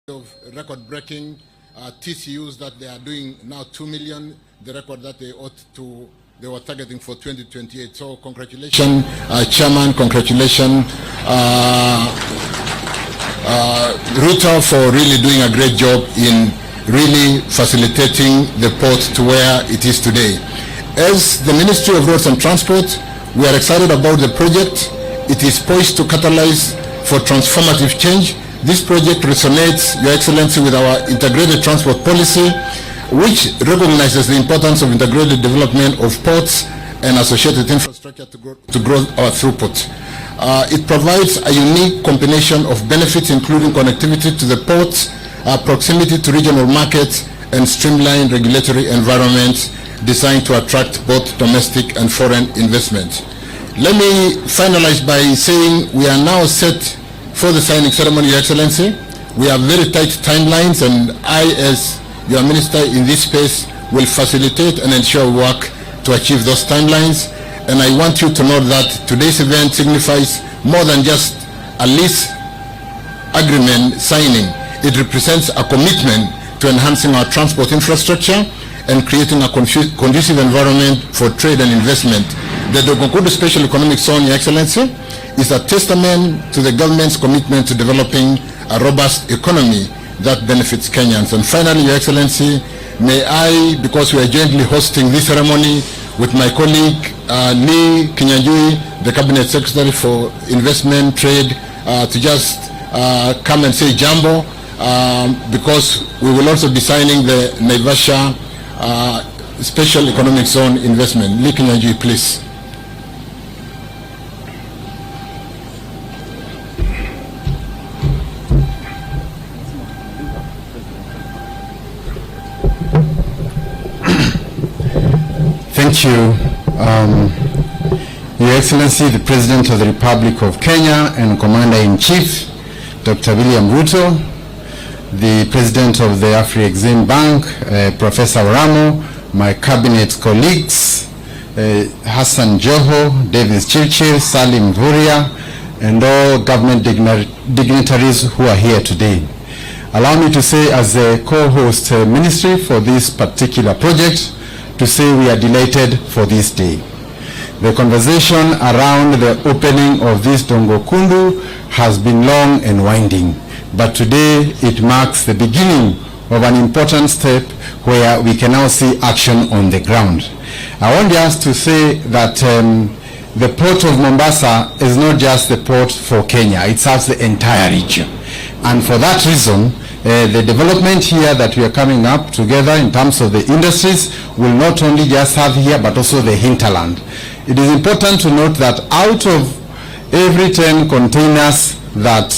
of record-breaking TCUs that they are doing now 2 million, the record that they were targeting for 2028. So congratulations, Chairman, congratulations, Ruto, for really doing a great job in really facilitating the port to where it is today. As the Ministry of Roads and Transport, we are excited about the project. It is poised to catalyze for transformative change. This project resonates, Your Excellency, with our integrated transport policy, which recognizes the importance of integrated development of ports and associated infrastructure to grow our throughput. It provides a unique combination of benefits, including connectivity to the ports, proximity to regional markets, and streamlined regulatory environments designed to attract both domestic and foreign investment. Let me finalize by saying we are now set for the signing ceremony, Your Excellency. We have very tight timelines, and I, as your minister in this space, will facilitate and ensure work to achieve those timelines. And I want you to know that today's event signifies more than just a lease agreement signing. It represents a commitment to enhancing our transport infrastructure and creating a conducive environment for trade and investment. The Dongo Special Economic Zone, Your Excellency, is a testament to the government's commitment to developing a robust economy that benefits Kenyans. And finally, Your Excellency, may I, because we are jointly hosting this ceremony with my colleague Lee Kinyanjui, the Cabinet Secretary for Investment, Trade, to just come and say jambo, because we will also be signing the Naivasha Special Economic Zone investment. Lee Kinyanjui, please. Thank you, Your Excellency, the President of the Republic of Kenya and Commander-in-Chief, Dr. William Ruto, the President of the Afri-Exim Bank, Professor Ramo, my cabinet colleagues, Hassan Joho, Davis Chirchir, Salim Vuria, and all government dignitaries who are here today. Allow me to say, as a co-host ministry for this particular project, to say we are delighted for this day. The conversation around the opening of this Dongo Kundu has been long and winding, but today it marks the beginning of an important step where we can now see action on the ground. I want just to say that the port of Mombasa is not just the port for Kenya, it serves the entire region. And for that reason, the development here that we are coming up together in terms of the industries will not only just have here but also the hinterland. It is important to note that out of every 10 containers that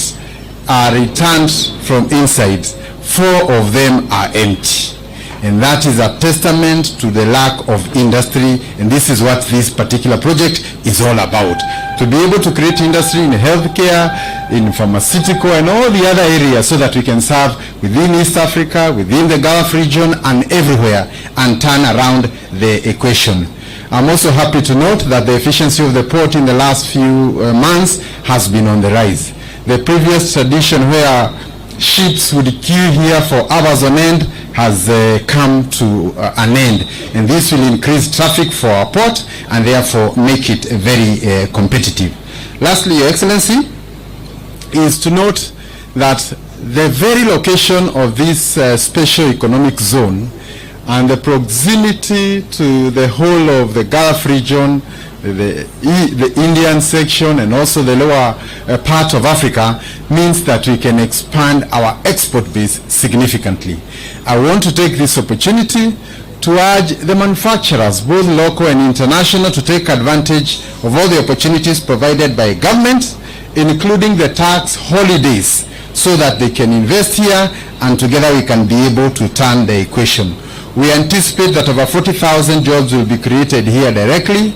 are returned from inside, 4 of them are empty. And that is a testament to the lack of industry, and this is what this particular project is all about. To be able to create industry in healthcare, in pharmaceutical, and all the other areas so that we can serve within East Africa, within the Gulf region, and everywhere, and turn around the equation. I'm also happy to note that the efficiency of the port in the last few months has been on the rise. The previous tradition where ships would queue here for hours on end has come to an end, and this will increase traffic for our port and therefore make it very competitive. Lastly, Your Excellency, is to note that the very location of this special economic zone and the proximity to the whole of the Gulf region, the Indian section, and also the lower part of Africa, means that we can expand our export base significantly. I want to take this opportunity to urge the manufacturers, both local and international, to take advantage of all the opportunities provided by government, including the tax holidays, so that they can invest here and together we can be able to turn the equation. We anticipate that over 40,000 jobs will be created here directly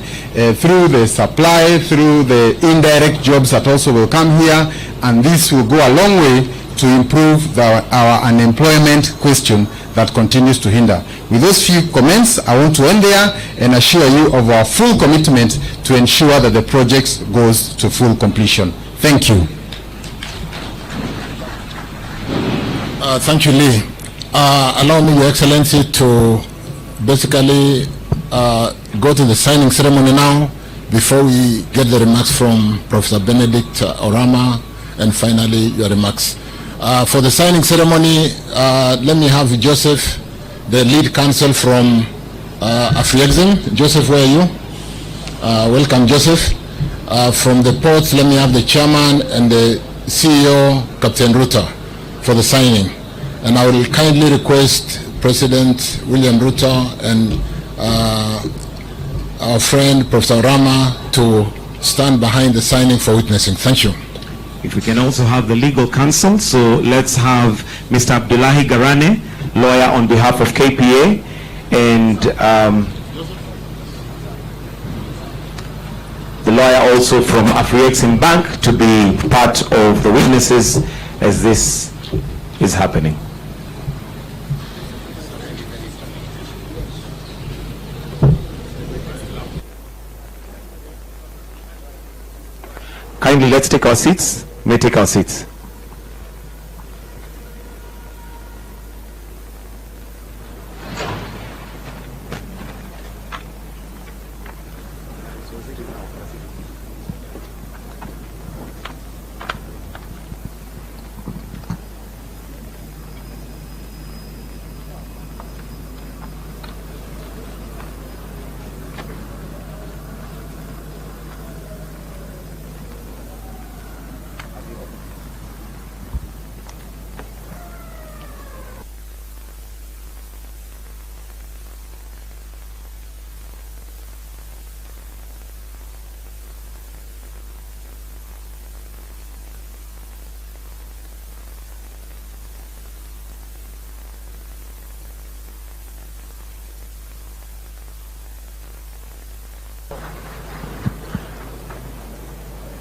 through the supply, through the indirect jobs that also will come here, and this will go a long way to improve our unemployment question that continues to hinder. With those few comments, I want to end there and assure you of our full commitment to ensure that the project goes to full completion. Thank you. Thank you, Lee. Allow me, Your Excellency, to basically go to the signing ceremony now before we get the remarks from Professor Benedict Orama and finally your remarks. For the signing ceremony, let me have Joseph, the lead counsel from AfriExim. Joseph, where are you? Welcome, Joseph. From the ports, let me have the chairman and the CEO, Captain Ruto, for the signing. And I will kindly request President William Ruto and our friend Professor Rama to stand behind the signing for witnessing. Thank you. If we can also have the legal counsel, so let's have Mr. Abdullahi Garane, lawyer on behalf of KPA, and the lawyer also from AfriExim Bank to be part of the witnesses as this is happening. Kindly, let's take our seats. May take our seats.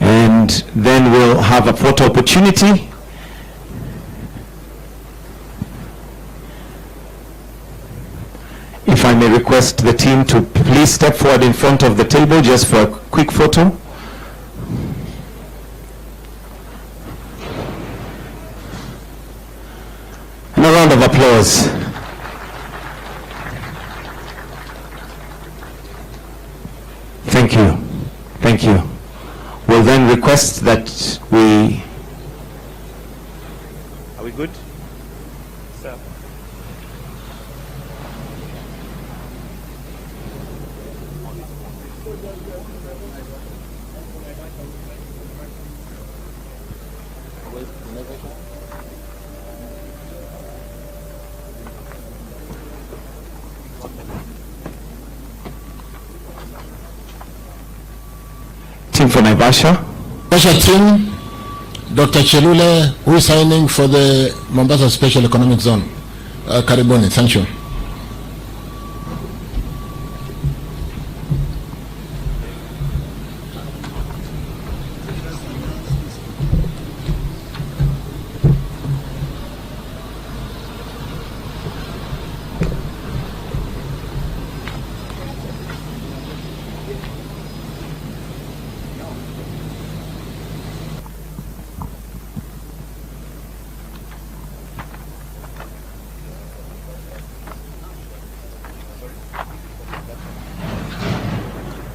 And then we'll have a photo opportunity. If I may request the team to please step forward in front of the table just for a quick photo. And a round of applause. Thank you. Thank you. We'll then request that we... Are we good? Sir. Team for Naivasha. Special team, Dr. Chelule, who is signing for the Mombasa Special Economic Zone. Karibuni, thank you.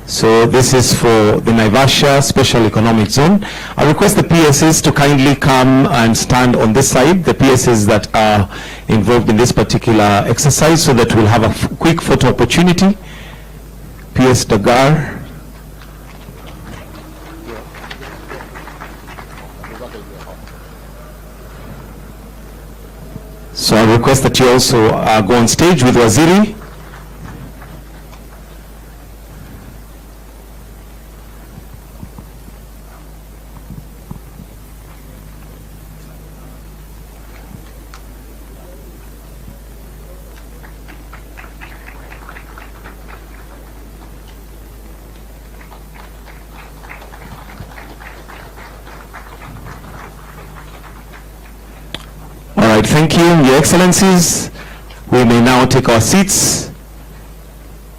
So this is for the Naivasha Special Economic Zone. I request the PSs to kindly come and stand on this side, the PSs that are involved in this particular exercise, so that we'll have a quick photo opportunity. PS Dagar. So I request that you also go on stage with Waziri. Thank you, Your Excellencies. We may now take our seats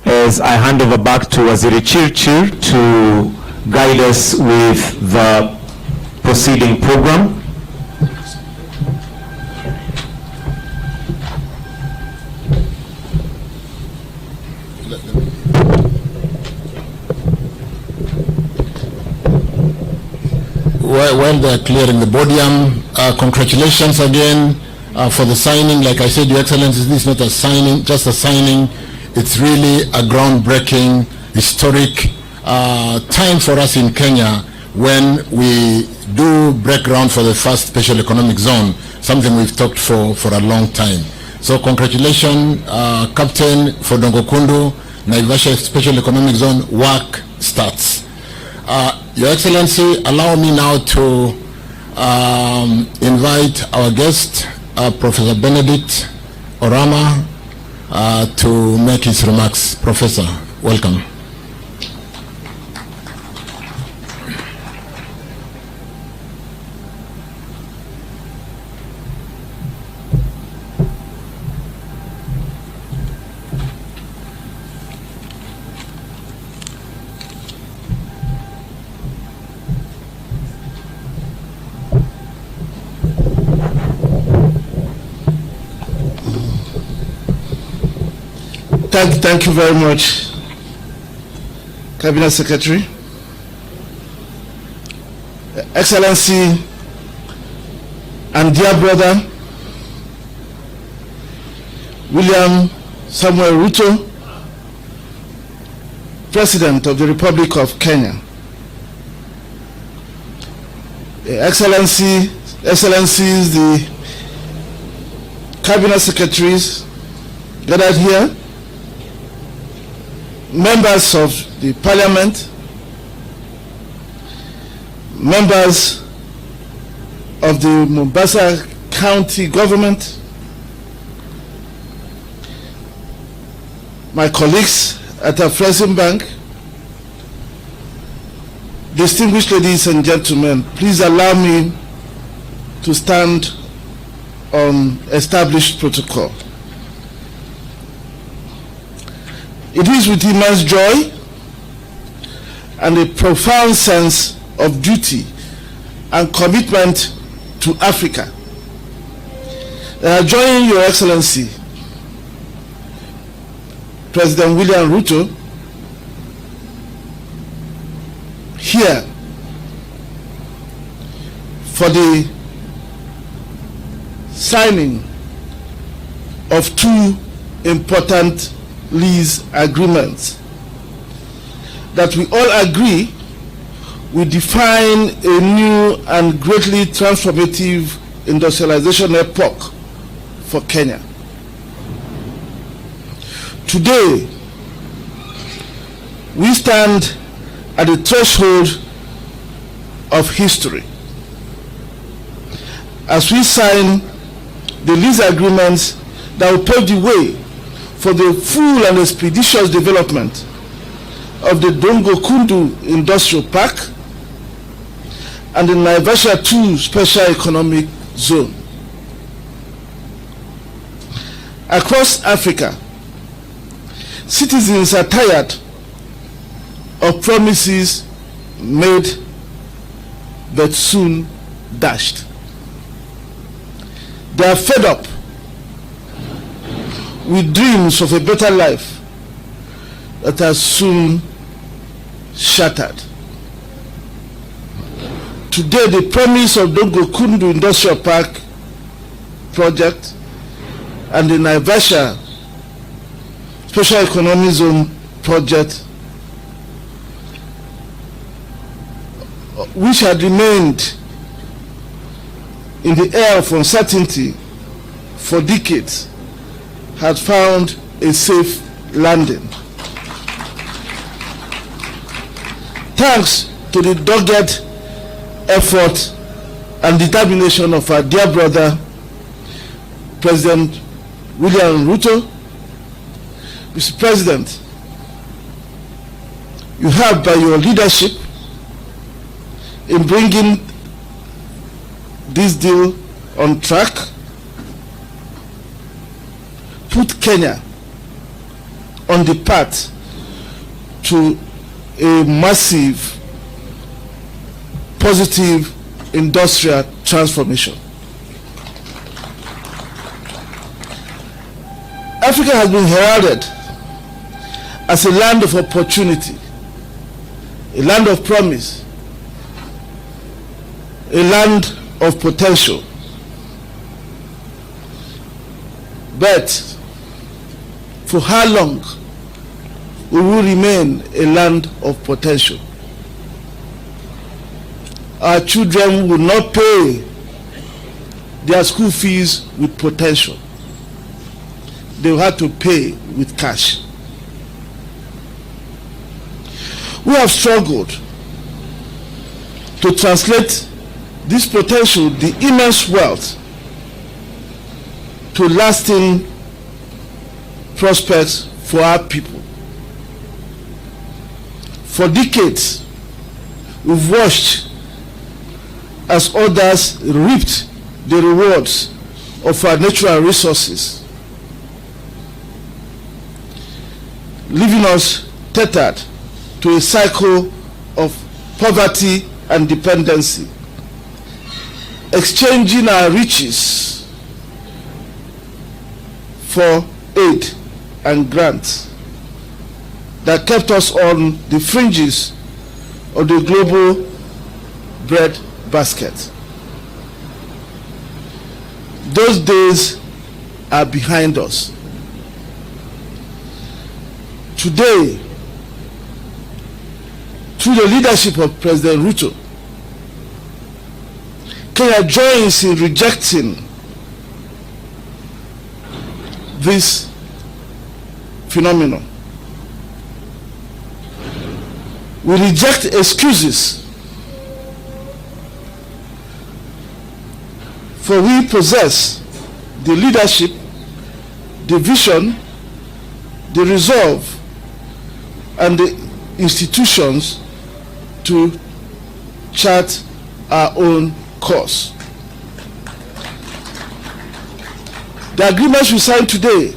as I hand over back to Waziri Chirchir to guide us with the proceeding program. while they're clearing the podium, congratulations again for the signing. Like I said, Your Excellency, this is not a signing, just a signing. It's really a groundbreaking, historic time for us in Kenya when we do break ground for the first special economic zone, something we've talked for a long time. So congratulations, Captain, for Dongo Kundu, Naivasha Special Economic Zone work starts. Your Excellency, allow me now to invite our guest, Professor Benedict Orama, to make his remarks. Professor, welcome. Thank you very much, Cabinet Secretary. Excellency and dear brother, William Samuel Ruto, President of the Republic of Kenya. Excellencies, the Cabinet Secretaries gathered here, members of the Parliament, members of the Mombasa County Government, my colleagues at Afrexim Bank, distinguished ladies and gentlemen, please allow me to stand on established protocol. It is with immense joy and a profound sense of duty and commitment to Africa that I join Your Excellency, President William Ruto, here for the signing of two important lease agreements that we all agree will define a new and greatly transformative industrialization epoch for Kenya. Today, we stand at the threshold of history as we sign the lease agreements that will pave the way for the full and expeditious development of the Dongo Kundu Industrial Park and the Naivasha 2 Special Economic Zone. Across Africa, citizens are tired of promises made but soon dashed. They are fed up with dreams of a better life that are soon shattered. Today, the promise of Dongo Kundu Industrial Park project and the Naivasha Special Economic Zone project, which had remained in the air of uncertainty for decades, had found a safe landing. Thanks to the dogged effort and determination of our dear brother, President William Ruto. Mr. President, you have, by your leadership in bringing this deal on track, put Kenya on the path to a massive, positive industrial transformation. Africa has been heralded as a land of opportunity, a land of promise, a land of potential. But for how long we will remain a land of potential? Our children will not pay their school fees with potential. They will have to pay with cash. We have struggled to translate this potential, the immense wealth, to lasting prospects for our people. For decades, we've watched as others reaped the rewards of our natural resources, leaving us tethered to a cycle of poverty and dependency, exchanging our riches for aid and grants that kept us on the fringes of the global bread basket. Those days are behind us. Today, through the leadership of President Ruto, Kenya joins in rejecting this phenomenon. We reject excuses, for we possess the leadership, the vision, the resolve, and the institutions to chart our own course. The agreements we signed today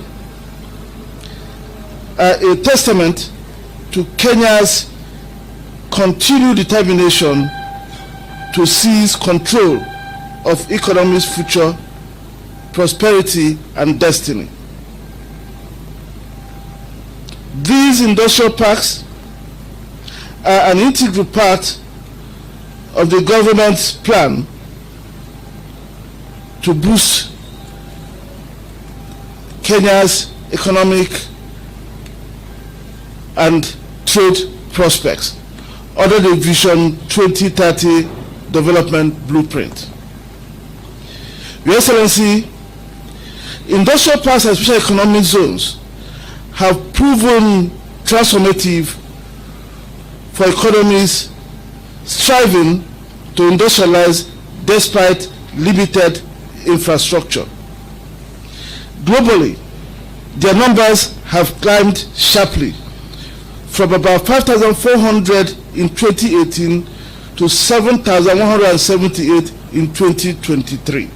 are a testament to Kenya's continued determination to seize control of economy's future, prosperity, and destiny. These industrial parks are an integral part of the government's plan to boost Kenya's economic and trade prospects under the Vision 2030 Development Blueprint. Your Excellency, industrial parks and special economic zones have proven transformative for economies striving to industrialize despite limited infrastructure. Globally, their numbers have climbed sharply from about 5,400 in 2018 to 7,178 in 2023,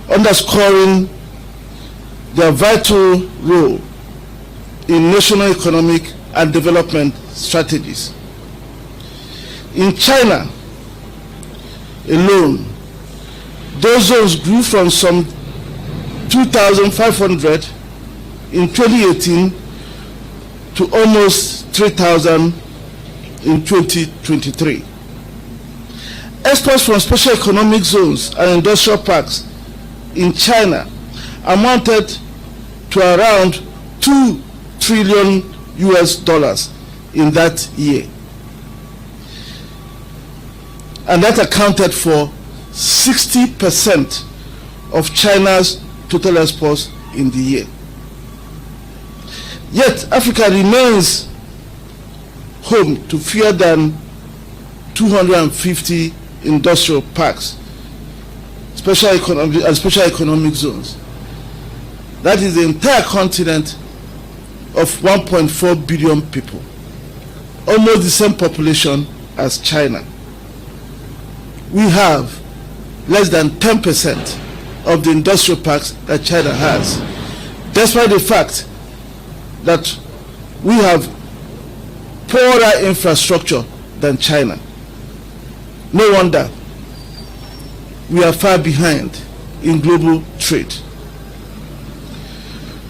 underscoring their vital role in national economic and development strategies. In China alone, those zones grew from some 2,500 in 2018 to almost 3,000 in 2023. Exports from special economic zones and industrial parks in China amounted to around $2 trillion in that year. And that accounted for 60% of China's total exports in the year. Yet Africa remains home to fewer than 250 industrial parks, special economic zones. That is the entire continent of 1.4 billion people, almost the same population as China. We have less than 10% of the industrial parks that China has, despite the fact that we have poorer infrastructure than China. No wonder we are far behind in global trade.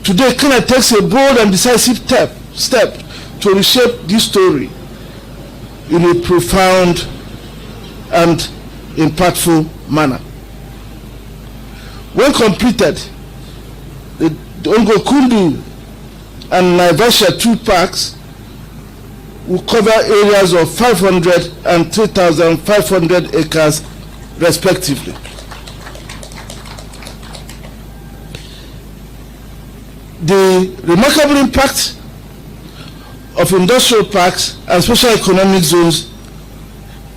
Today, Kenya takes a bold and decisive step to reshape this story in a profound and impactful manner. When completed, the Dongo, Kundu and Naivasha 2 parks will cover areas of 500 and 3,500 acres respectively. The remarkable impact of industrial parks and special economic zones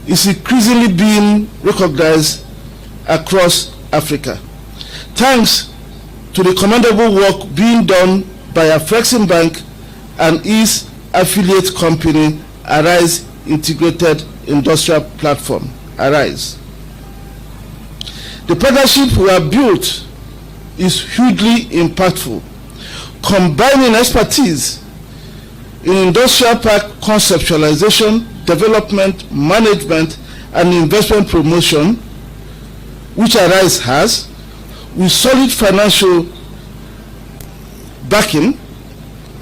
is increasingly being recognized across Africa, thanks to the commendable work being done by Afreximbank and its affiliate company, Arise Integrated Industrial Platform, Arise. The partnership we have built is hugely impactful, combining expertise in industrial park conceptualization, development, management, and investment promotion, which Arise has, with solid financial backing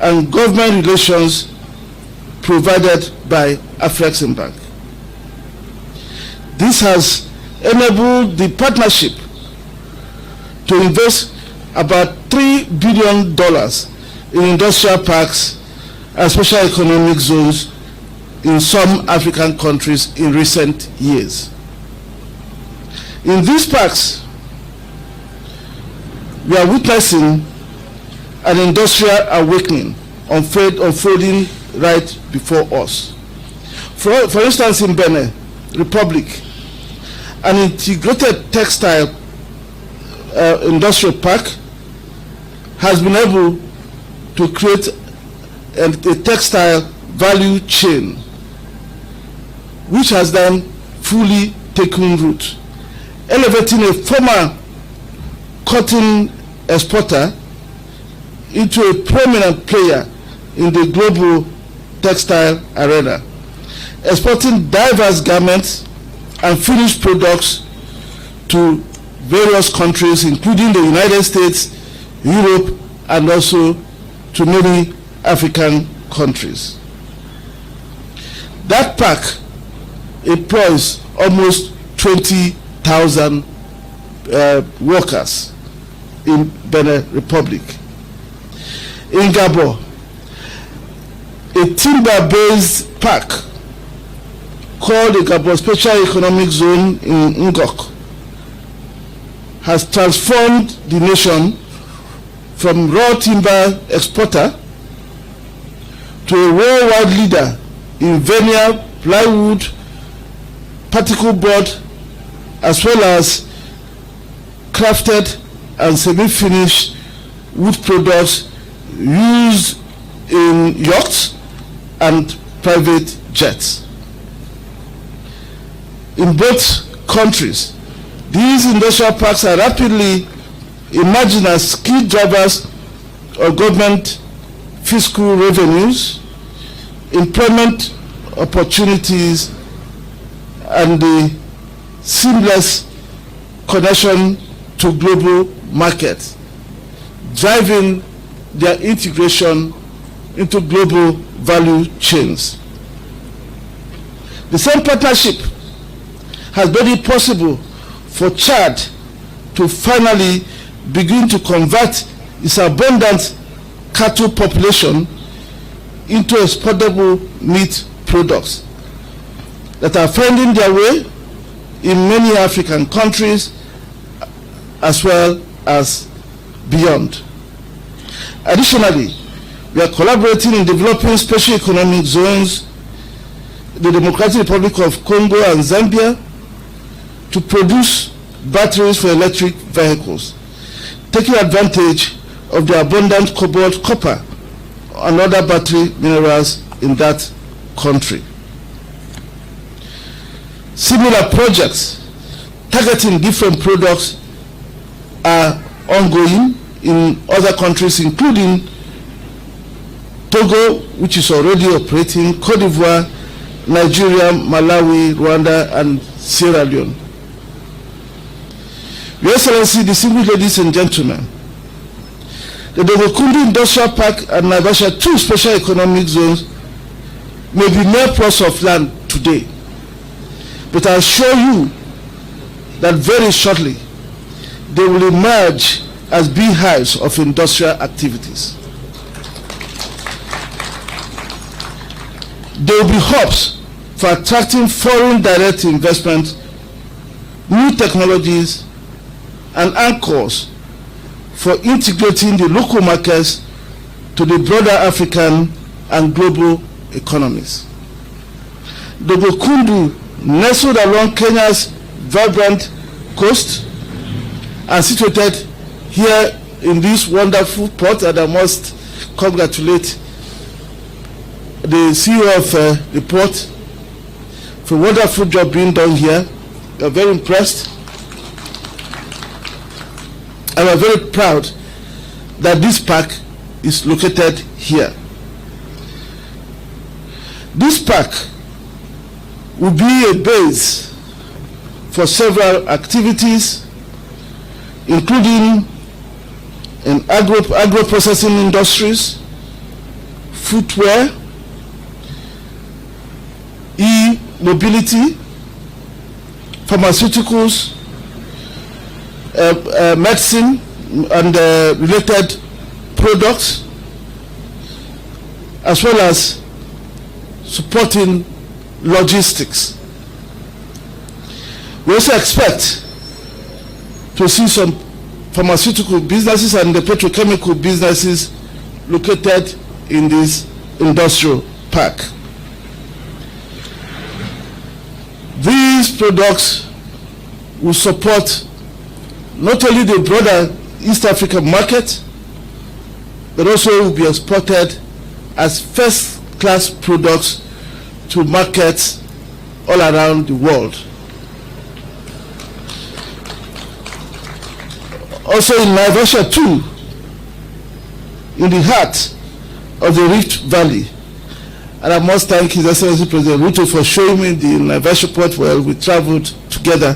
and government relations provided by Afreximbank. This has enabled the partnership to invest about $3 billion in industrial parks and special economic zones in some African countries in recent years. In these parks, we are witnessing an industrial awakening unfolding right before us. For instance, in Benin Republic, an integrated textile industrial park has been able to create a textile value chain, which has then fully taken root, elevating a former cotton exporter into a prominent player in the global textile arena, exporting diverse garments and finished products to various countries, including the United States, Europe, and also to many African countries. That park employs almost 20,000 workers in Benin Republic. In Gabon, a timber-based park called the Gabon Special Economic Zone in Ngok has transformed the nation from raw timber exporter to a worldwide leader in veneer, plywood, particle board, as well as crafted and semi-finished wood products used in yachts and private jets. In both countries, these industrial parks are rapidly emerging as key drivers of government fiscal revenues, employment opportunities, and the seamless connection to global markets, driving their integration into global value chains. The same partnership has made it possible for Chad to finally begin to convert its abundant cattle population into exportable meat products that are finding their way in many African countries as well as beyond. Additionally, we are collaborating in developing special economic zones, the Democratic Republic of Congo and Zambia, to produce batteries for electric vehicles, taking advantage of the abundant cobalt, copper, and other battery minerals in that country. Similar projects targeting different products are ongoing in other countries, including Togo, which is already operating, Cote d'Ivoire, Nigeria, Malawi, Rwanda, and Sierra Leone. Your Excellency, distinguished ladies and gentlemen, the Kundu Industrial Park and Naivasha 2 special economic zones may be mere plots of land today, But I assure you that very shortly they will emerge as beehives of industrial activities. They will be hubs for attracting foreign direct investment, new technologies, and anchors for integrating the local markets to the broader African and global economies. Dongo Kundu, nestled along Kenya's vibrant coast and situated here in this wonderful port, and I must congratulate the CEO of the port for a wonderful job being done here. We are very impressed, and we are very proud that this park is located here. This park will be a base for several activities, including in agro-processing industries, footwear, e-mobility, pharmaceuticals, medicine and related products, as well as supporting logistics. We also expect to see some pharmaceutical businesses and the petrochemical businesses located in this industrial park. These products will support not only the broader East African market, but also will be exported as first-class products to markets all around the world. Also in Naivasha too, in the heart of the Rift Valley, and I must thank His Excellency President Ruto for showing me the Naivasha port where we traveled together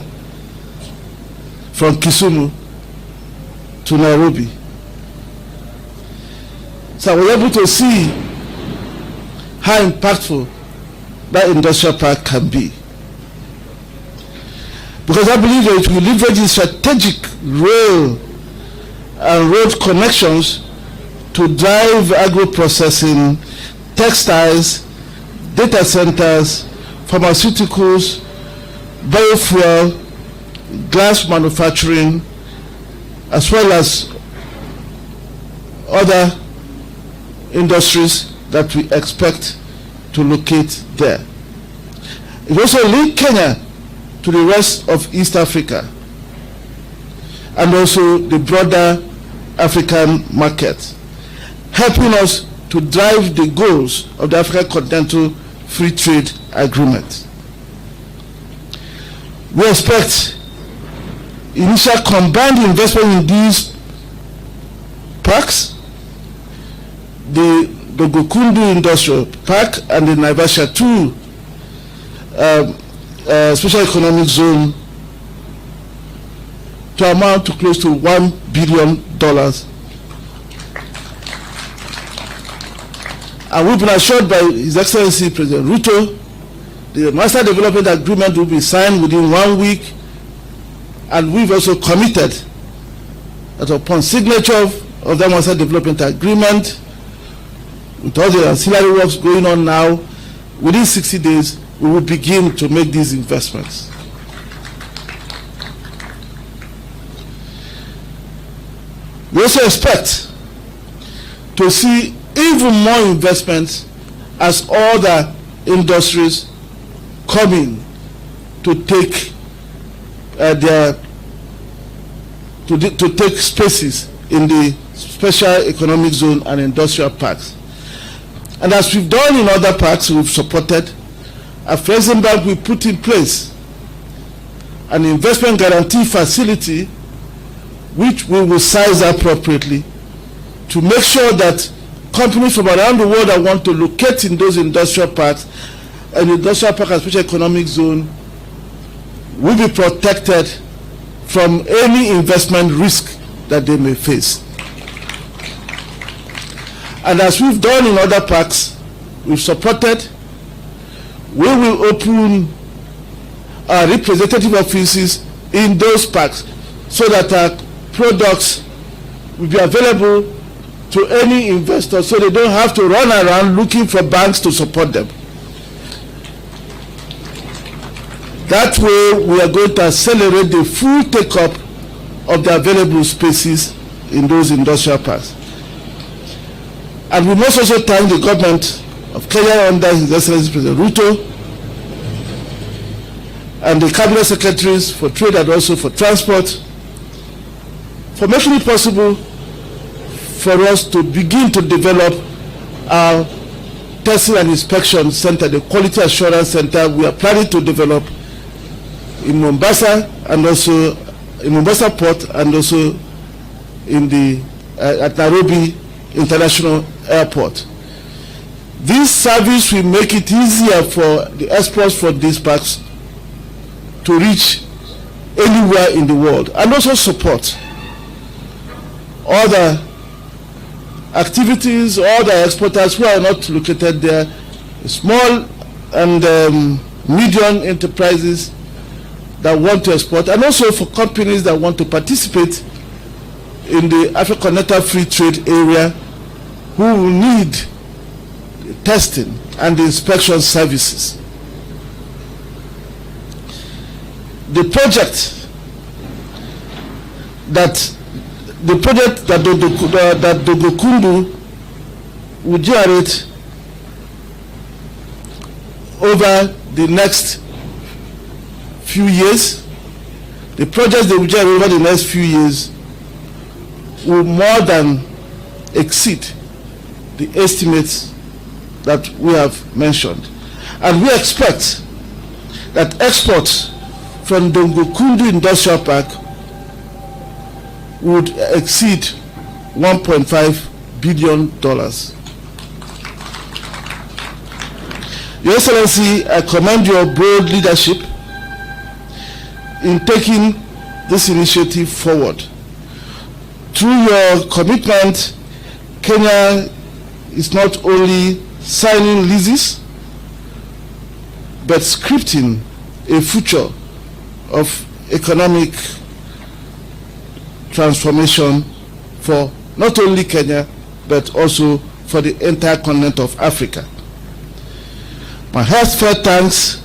from Kisumu to Nairobi. So I was able to see how impactful that industrial park can be. Because I believe that it will leverage its strategic rail and road connections to drive agro-processing, textiles, data centers, pharmaceuticals, biofuel, glass manufacturing, as well as other industries that we expect to locate there. It also links Kenya to the rest of East Africa and also the broader African market, helping us to drive the goals of the African Continental Free Trade Agreement. We expect initial combined investment in these parks, the Kundu Industrial Park and the Naivasha 2 Special Economic Zone, to amount to close to $1 billion. And we've been assured by His Excellency President Ruto, the Master Development Agreement will be signed within 1 week, and we've also committed that upon signature of the Master Development Agreement, with all the ancillary works going on now, within 60 days, we will begin to make these investments. We also expect to see even more investments as other industries come in to take to take spaces in the special economic zone and industrial parks. And as we've done in other parks we've supported, at Freisenberg we put in place an investment guarantee facility which we will size appropriately to make sure that companies from around the world that want to locate in those industrial parks and industrial park and special economic zone will be protected from any investment risk that they may face. And as we've done in other parks we've supported, we will open our representative offices in those parks so that our products will be available to any investor so they don't have to run around looking for banks to support them. That way, we are going to accelerate the full take-up of the available spaces in those industrial parks. And we must also thank the government of Kenya under His Excellency President Ruto and the cabinet secretaries for trade and also for transport for making it possible for us to begin to develop our testing and inspection center, the quality assurance center we are planning to develop in Mombasa and also in Mombasa port and also in the at Nairobi International Airport. This service will make it easier for the exports from these parks to reach anywhere in the world and also support other activities, other exporters who are not located there, small and medium enterprises that want to export, and also for companies that want to participate in the Africa Continental Free Trade Area who will need testing and inspection services. The project that Dongo Kundu will generate over the next few years, the projects they will generate over the next few years will more than exceed the estimates that we have mentioned. And we expect that exports from Dongo Kundu Industrial Park would exceed $1.5 billion. Your Excellency, I commend your broad leadership in taking this initiative forward. Through your commitment, Kenya is not only signing leases, but scripting a future of economic transformation for not only Kenya, but also for the entire continent of Africa. My heartfelt thanks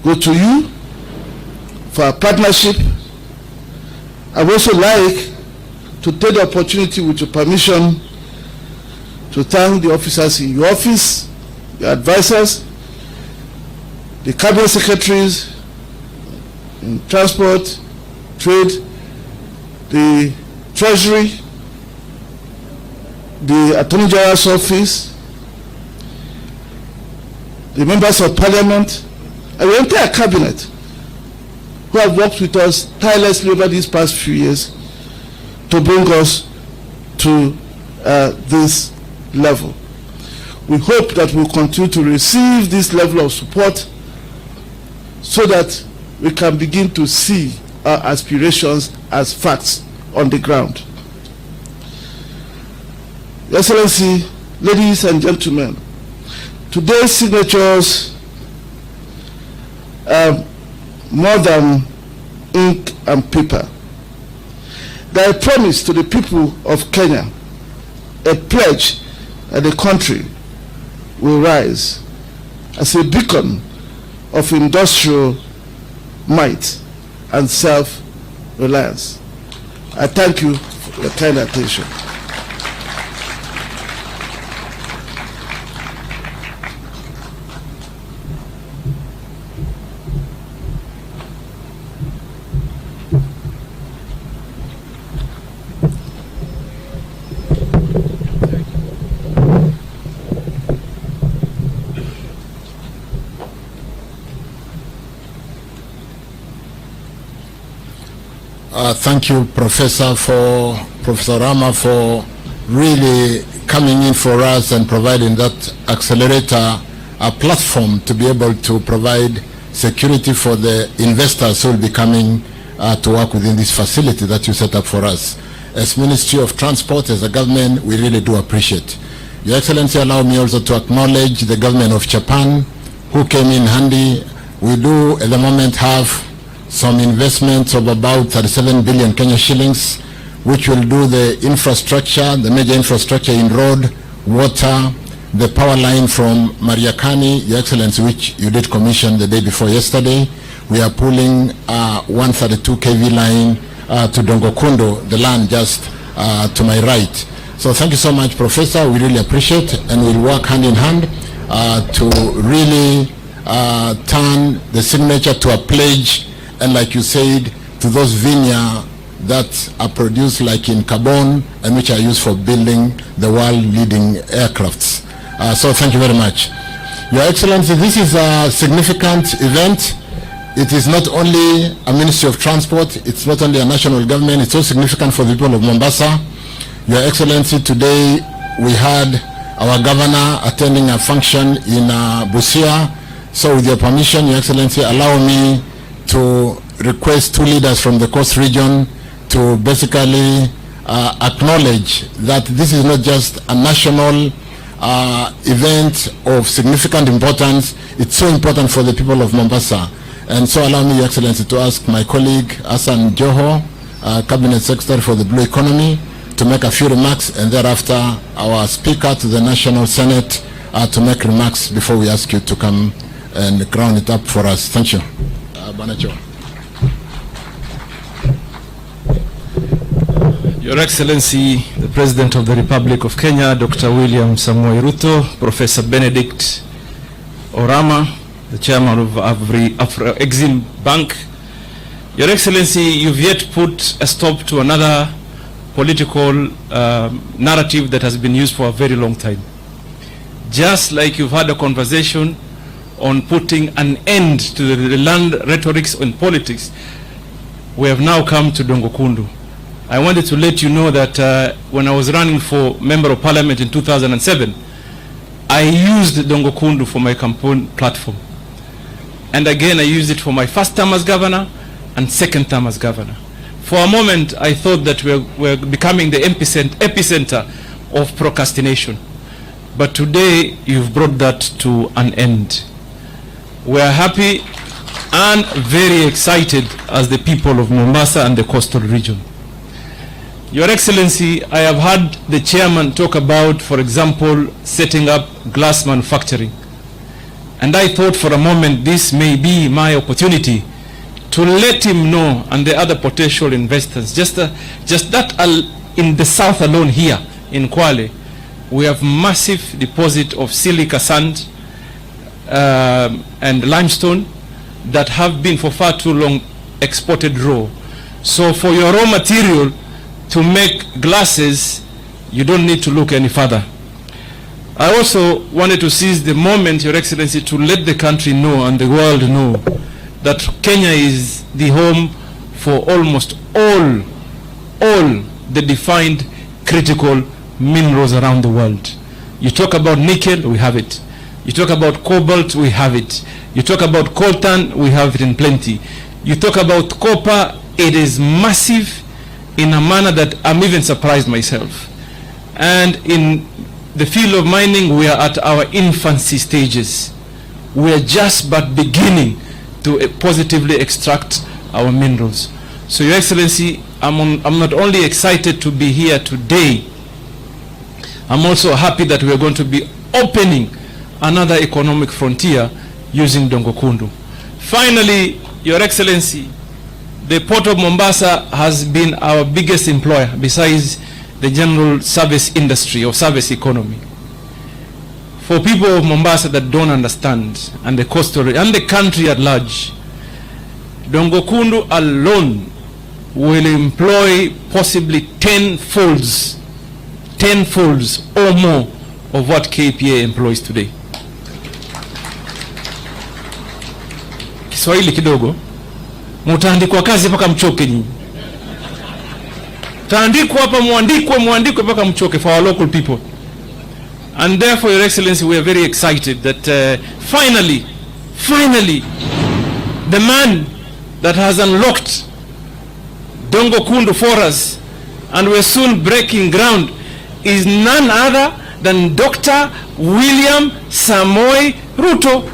go to you for our partnership. I would also like to take the opportunity, with your permission, to thank the officers in your office, the advisors, the cabinet secretaries in transport, trade, the treasury, the Attorney General's office, the members of parliament, and the entire cabinet who have worked with us tirelessly over these past few years to bring us to this level. We hope that we'll continue to receive this level of support so that we can begin to see our aspirations as facts on the ground. Your Excellency, ladies and gentlemen, today's signatures are more than ink and paper. They are a promise to the people of Kenya, a pledge that the country will rise as a beacon of industrial might and self-reliance. I thank you for your kind attention. Thank you, Professor Rama, for really coming in for us and providing that accelerator a platform to be able to provide security for the investors who will be coming to work within this facility that you set up for us. As Ministry of Transport, as a government, we really do appreciate. Your Excellency, allow me also to acknowledge the government of Japan, who came in handy We do at the moment have some investments of about 37 billion Kenya shillings, which will do the infrastructure, the major infrastructure in road, water, the power line from Mariakani, Your Excellency, which you did commission the day before yesterday. We are pulling 132 kV line to Dongo Kundu, the land just to my right. So thank you so much, Professor. We really appreciate, and we'll work hand in hand to really turn the signature to a pledge, and like you said, to those vineyards that are produced like in Gabon and which are used for building the world-leading aircrafts. So thank you very much. Your Excellency, this is a significant event. It is not only a Ministry of Transport, it's not only a national government, it's so significant for the people of Mombasa. Your Excellency, today we had our governor attending a function in Busia. So with your permission, Your Excellency, allow me to request two leaders from the Coast region to basically acknowledge that this is not just a national event of significant importance, it's so important for the people of Mombasa. And so allow me, Your Excellency, to ask my colleague Hassan Joho, Cabinet Secretary for the Blue Economy, to make a few remarks, and thereafter our Speaker to the National Senate to make remarks before we ask you to come and ground it up for us. Thank you. Banacho. Your Excellency, the President of the Republic of Kenya, Dr. William Samoei Ruto, Professor Benedict Orama, the Chairman of Afro-Exim Bank. Your Excellency, you've yet put a stop to another political narrative that has been used for a very long time. Just like you've had a conversation on putting an end to the land rhetorics in politics, we have now come to Dongo Kundu. I wanted to let you know that when I was running for Member of Parliament in 2007, I used Dongo Kundu for my campaign platform. And again, I used it for my first term as governor and second term as governor. For a moment, I thought that we're becoming the epicenter of procrastination. But today, you've brought that to an end. We're happy and very excited as the people of Mombasa and the coastal region. Your Excellency, I have heard the chairman talk about, for example, setting up glass manufacturing. And I thought for a moment this may be my opportunity to let him know, and the other potential investors, just that in the south alone here in Kwale, we have massive deposit of silica sand and limestone that have been for far too long exported raw. So for your raw material to make glasses, you don't need to look any further. I also wanted to seize the moment, Your Excellency, to let the country know and the world know that Kenya is the home for almost all the defined critical minerals around the world. You talk about nickel, we have it. You talk about cobalt, we have it. You talk about coltan, we have it in plenty. You talk about copper, it is massive in a manner that I'm even surprised myself. And in the field of mining, we are at our infancy stages. We are just but beginning to positively extract our minerals. So, Your Excellency, I'm not only excited to be here today, I'm also happy that we are going to be opening another economic frontier using Dongo Kundu. Finally, Your Excellency, the Port of Mombasa has been our biggest employer besides the general service industry or service economy. For people of Mombasa that don't understand, and the coastal and the country at large, Dongo Kundu alone will employ possibly 10 folds or more of what KPA employs today. Kiswahili kidogo, mutaandikwa kazi paka mchoke nyinyi. Taandikwa hapa muandikwe paka mchoke for our local people. And therefore, Your Excellency, we are very excited that finally, the man that has unlocked Dongo Kundu for us, and we're soon breaking ground, is none other than Dr. William Samoei Ruto.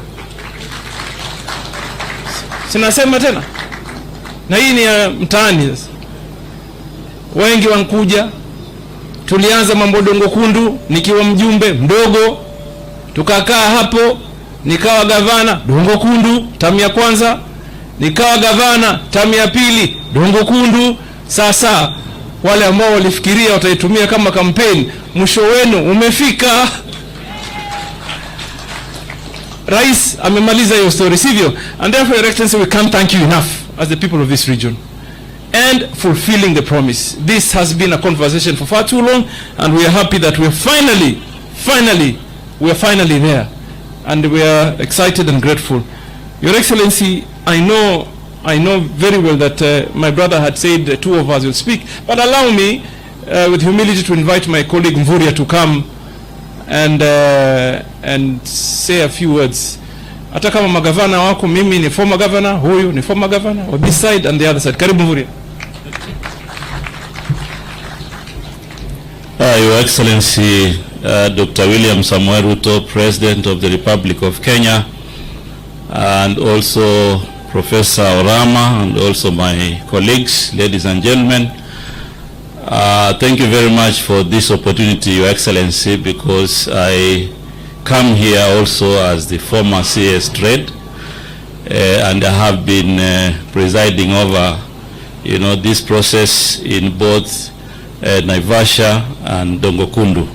Sinasema tena. Na hii ni ya mtaani sasa. Wengi wankuja. Tulianza mambo Dongo Kundu nikiwa mjumbe mdogo. Tukakaa hapo, nikawa gavana Dongo Kundu tamu ya kwanza, nikawa gavana tamu ya pili Dongo Kundu. Sasa wale ambao walifikiria wataitumia kama kampeni, mwisho wenu umefika. Rais amemaliza hiyo story, sivyo? And therefore, Your Excellency, we can't thank you enough as the people of this region and fulfilling the promise. This has been a conversation for far too long, and we are happy that we are finally there, and we are excited and grateful. Your Excellency, I know very well that my brother had said the two of us will speak, but allow me with humility to invite my colleague Mvurya to come and say a few words. Hata kama magavana wako, mimi ni former governor, huyu ni former governor, on this side and the other side. Karibu Mvurya. Your Excellency, Dr. William Samoei Ruto, President of the Republic of Kenya, and also Professor Orama, and also my colleagues, ladies and gentlemen, thank you very much for this opportunity, Your Excellency, because I come here also as the former CS Trade, and I have been presiding over, this process in both Naivasha and Dongo Kundu.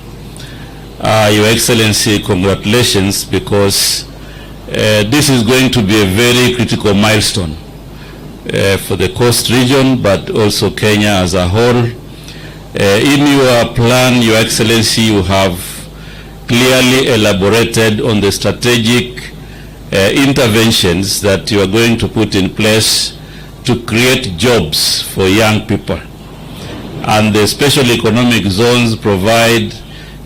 Your Excellency, congratulations, because this is going to be a very critical milestone for the coast region, but also Kenya as a whole. In your plan, Your Excellency, you have clearly elaborated on the strategic interventions that you are going to put in place to create jobs for young people. And the special economic zones provide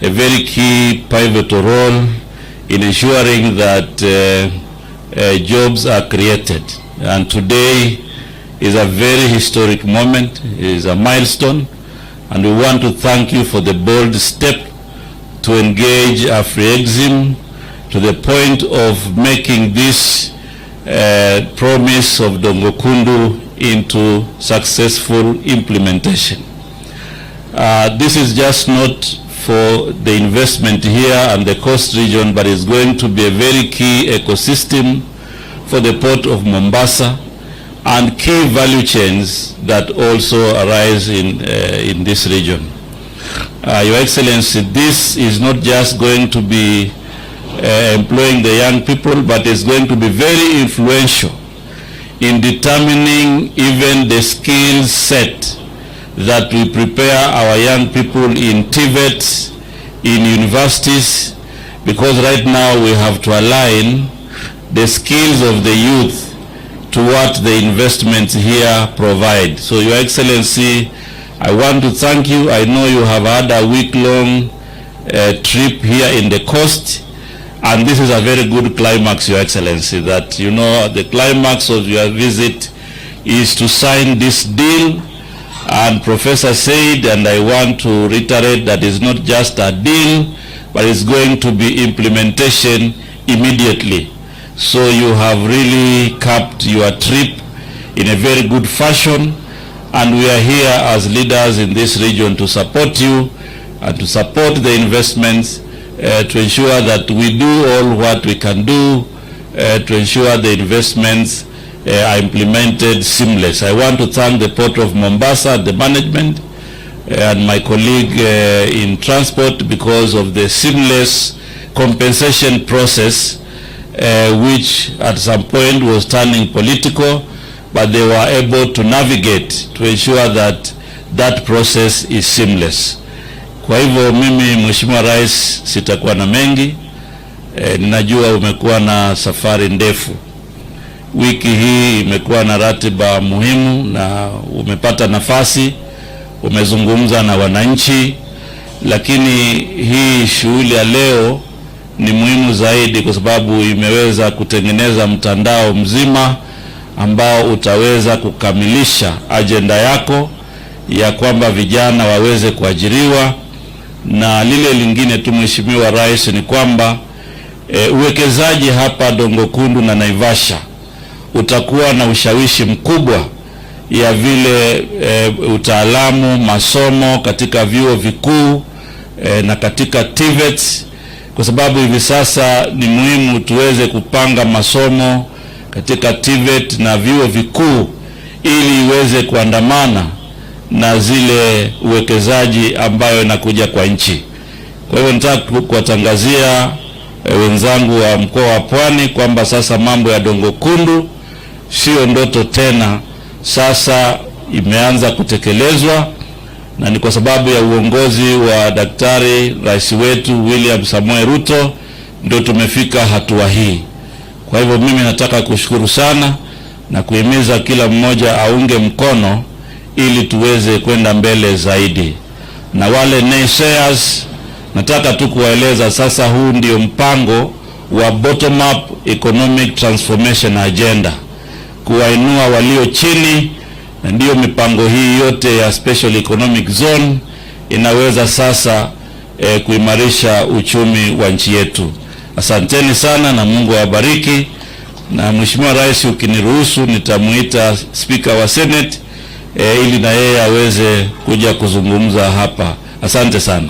a very key pivotal role in ensuring that jobs are created. And today is a very historic moment, it is a milestone, and we want to thank you for the bold step to engage AfriExim to the point of making this promise of Dongo Kundu into successful implementation. This is just not for the investment here and the coast region, but it's going to be a very key ecosystem for the port of Mombasa and key value chains that also arise in this region. Your Excellency, this is not just going to be employing the young people, but it's going to be very influential in determining even the skill set that we prepare our young people in TVETs, in universities, because right now we have to align the skills of the youth to what the investments here provide. So, Your Excellency, I want to thank you. I know you have had a week-long trip here in the coast, and this is a very good climax, Your Excellency, that the climax of your visit is to sign this deal. And Professor said, and I want to reiterate, that it's not just a deal, but it's going to be implementation immediately. So you have really capped your trip in a very good fashion, and we are here as leaders in this region to support you and to support the investments to ensure that we do all what we can do to ensure the investments are implemented seamless. I want to thank the Port of Mombasa, the management, and my colleague in transport because of the seamless compensation process, which at some point was turning political, but they were able to navigate to ensure that that process is seamless. Kwa hivyo mimi Mheshimiwa Rais sitakuwa na mengi. Ninajua umekuwa na safari ndefu. Wiki hii imekuwa na ratiba muhimu na umepata nafasi, umezungumza na wananchi, lakini hii shughuli ya leo ni muhimu zaidi kwa sababu imeweza kutengeneza mtandao mzima ambao utaweza kukamilisha ajenda yako ya kwamba vijana waweze kuajiriwa. Na lile lingine tu Mheshimiwa Rais ni kwamba uwekezaji hapa Dongo Kundu na Naivasha utakuwa na ushawishi mkubwa ya vile utaalamu, masomo katika vyuo vikuu na katika TVETs, kwa sababu hivi sasa ni muhimu tuweze kupanga masomo katika TVET na vyuo vikuu ili iweze kuandamana na zile uwekezaji ambayo inakuja kwa nchi. Kwa hivyo nataka kuwatangazia wenzangu wa mkoa wa Pwani kwamba sasa mambo ya Dongo Kundu sio ndoto tena, sasa imeanza kutekelezwa, na ni kwa sababu ya uongozi wa Daktari Rais wetu William Samoei Ruto ndio tumefika hatua hii. Kwa hivyo mimi nataka kushukuru sana na kuhimiza kila mmoja aunge mkono ili tuweze kwenda mbele zaidi. Na wale naysayers, nataka tu kuwaeleza sasa huu ndio mpango wa bottom up economic transformation agenda, kuwainua walio chini, na ndio mipango hii yote ya special economic zone inaweza sasa kuimarisha uchumi wa nchi yetu. Asanteni sana na Mungu awabariki. Na Mheshimiwa Rais, ukiniruhusu nitamuita Speaker wa Senate ili na yeye aweze kuja kuzungumza hapa. Asante sana.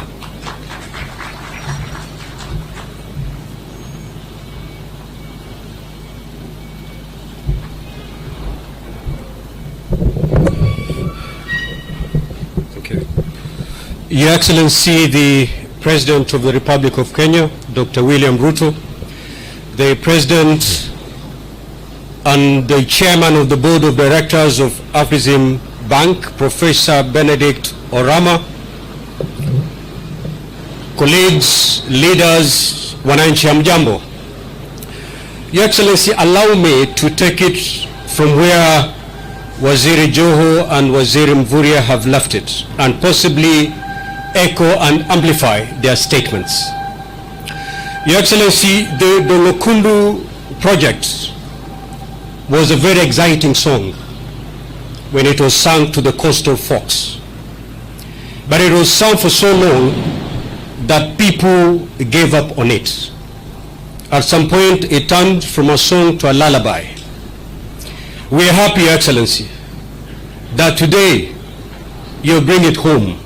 Your Excellency, the President of the Republic of Kenya, Dr. William Ruto, the President and the Chairman of the Board of Directors of ADVERTISE Bank, Professor Benedict Orama, colleagues, leaders, wananchi hamjambo. Your Excellency, allow me to take it from where Waziri Joho and Waziri Mvurya have left it, and possibly echo and amplify their statements. Your Excellency, the Dongo Kundu project was a very exciting song when it was sung to the coastal folks. But it was sung for so long that people gave up on it. At some point, it turned from a song to a lullaby. We are happy, Your Excellency, that today you bring it home.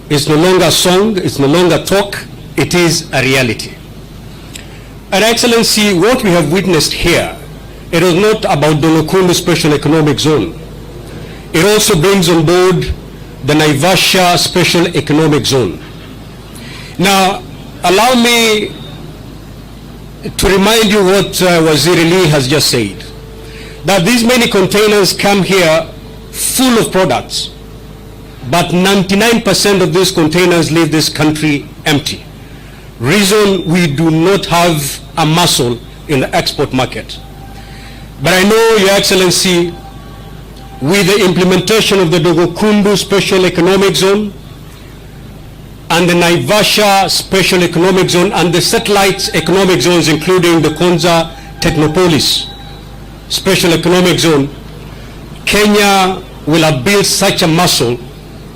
It's no longer a song, it's no longer talk, it is a reality. And Excellency, what we have witnessed here, it is not about Dongo Kundu Special Economic Zone. It also brings on board the Naivasha Special Economic Zone. Now, allow me to remind you what Waziri Lee has just said, that these many containers come here full of products, but 99% of these containers leave this country empty. Reason, we do not have a muscle in the export market. But I know, Your Excellency, with the implementation of the Dongo Kundu Special Economic Zone and the Naivasha Special Economic Zone and the satellite economic zones, including the Konza Technopolis Special Economic Zone, Kenya will have built such a muscle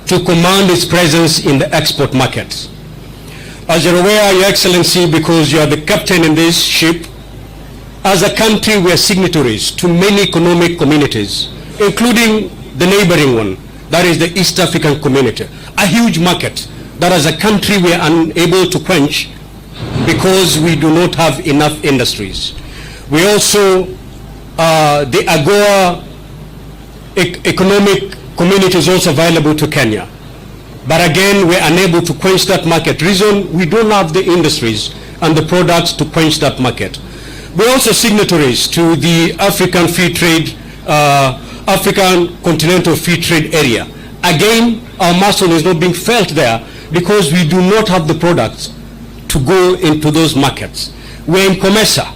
to command its presence in the export market. As you're aware, Your Excellency, because you are the captain in this ship, as a country we are signatories to many economic communities, including the neighboring one, that is the East African community, a huge market that as a country we are unable to quench because we do not have enough industries. We also, the AGOA economic community is also available to Kenya. But again, we're unable to quench that market. Reason, we don't have the industries and the products to quench that market. We're also signatories to the African Free Trade, African Continental Free Trade Area. Again, our muscle is not being felt there because we do not have the products to go into those markets. We're in COMESA,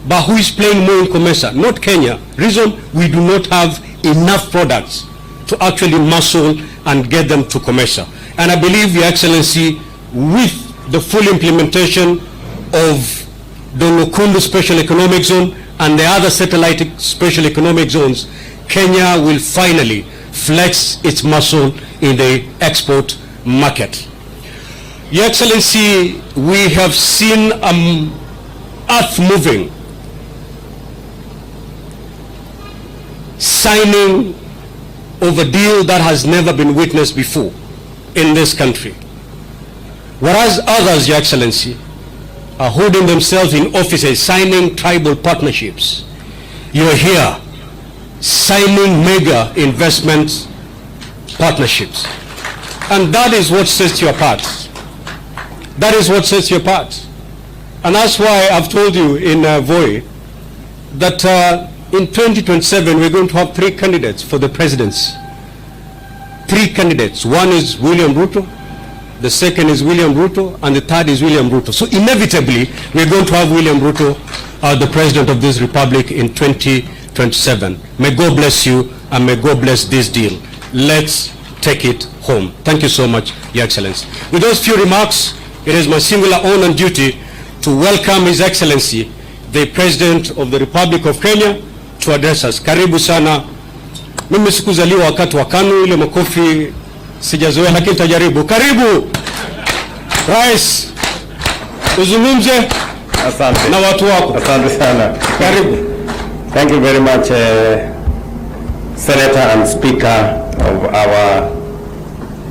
but who is playing more in COMESA? Not Kenya. Reason, we do not have enough products to actually muscle and get them to COMESA. And I believe, Your Excellency, with the full implementation of the Kundu Special Economic Zone and the other satellite special economic zones, Kenya will finally flex its muscle in the export market. Your Excellency, we have seen earth moving signing of a deal that has never been witnessed before in this country. Whereas others, Your Excellency, are holding themselves in offices signing tribal partnerships, you're here signing mega investment partnerships. And that is what sets you apart. That is what sets you apart. And that's why I've told you in Voi that in 2027 we're going to have 3 candidates for the presidency. 3 candidates. One is William Ruto, the second is William Ruto, and the third is William Ruto. So inevitably we're going to have William Ruto the president of this republic in 2027. May God bless you and may God bless this deal. Let's take it home. Thank you so much, Your Excellency. With those few remarks, it is my singular honor and duty to welcome His Excellency, the President of the Republic of Kenya, to address us. Karibu sana. Mimi sikuzaliwa wakati wa KANU, ile makofi sijazoea, lakini tajaribu. Karibu Rais, uzungumze na watu wako. Asante sana. Karibu. Thank you very much, Senator and Speaker of our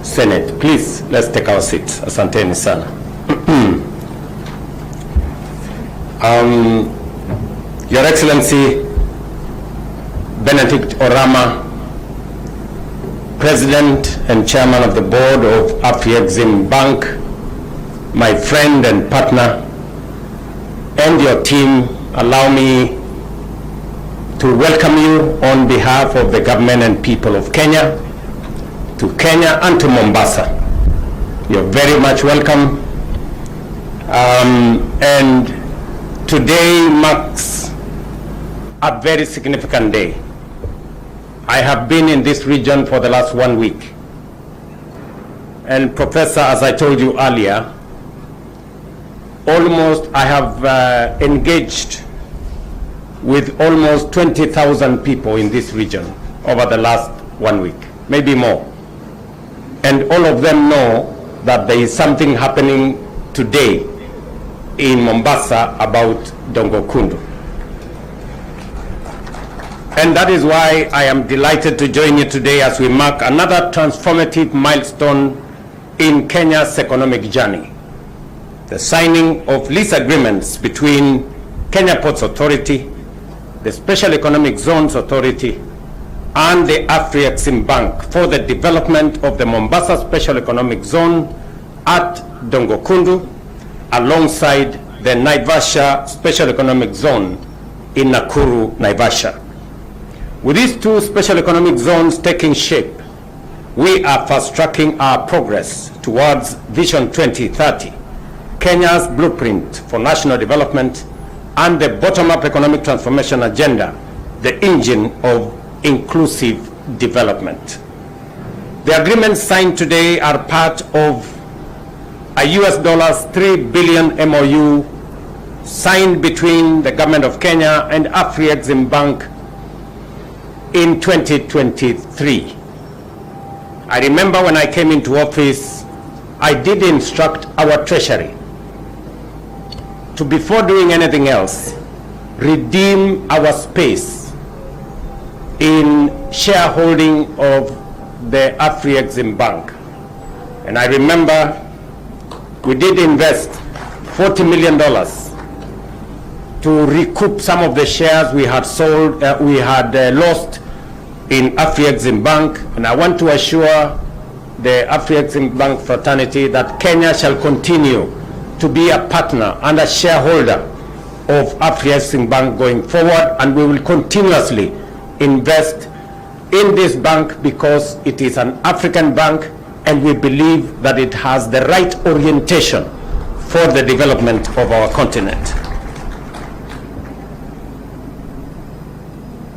Senate. Please, let's take our seats. Asanteni sana. Your Excellency, Benedict Orama, President and Chairman of the Board of AfriExim Bank, my friend and partner, and your team, allow me to welcome you on behalf of the government and people of Kenya, to Kenya and to Mombasa. You're very much welcome. And today marks a very significant day. I have been in this region for the last 1 week. And Professor, as I told you earlier, I have engaged with almost 20,000 people in this region over the last 1 week, maybe more. And all of them know that there is something happening today in Mombasa about Dongo Kundu. And that is why I am delighted to join you today as we mark another transformative milestone in Kenya's economic journey. The signing of lease agreements between Kenya Ports Authority, the Special Economic Zones Authority, and the AfriExim Bank for the development of the Mombasa Special Economic Zone at Dongo Kundu, alongside the Naivasha Special Economic Zone in Nakuru, Naivasha. With these 2 special economic zones taking shape, we are fast-tracking our progress towards Vision 2030, Kenya's blueprint for national development and the bottom-up economic transformation agenda, the engine of inclusive development. The agreements signed today are part of a $3 billion MOU signed between the government of Kenya and AfriExim Bank in 2023. I remember when I came into office, I did instruct our treasury to, before doing anything else, redeem our space in shareholding of the AfriExim Bank. And I remember we did invest $40 million to recoup some of the shares we had sold, lost in AfriExim Bank. And I want to assure the AfriExim Bank fraternity that Kenya shall continue to be a partner and a shareholder of AfriExim Bank going forward, and we will continuously invest in this bank because it is an African bank and we believe that it has the right orientation for the development of our continent.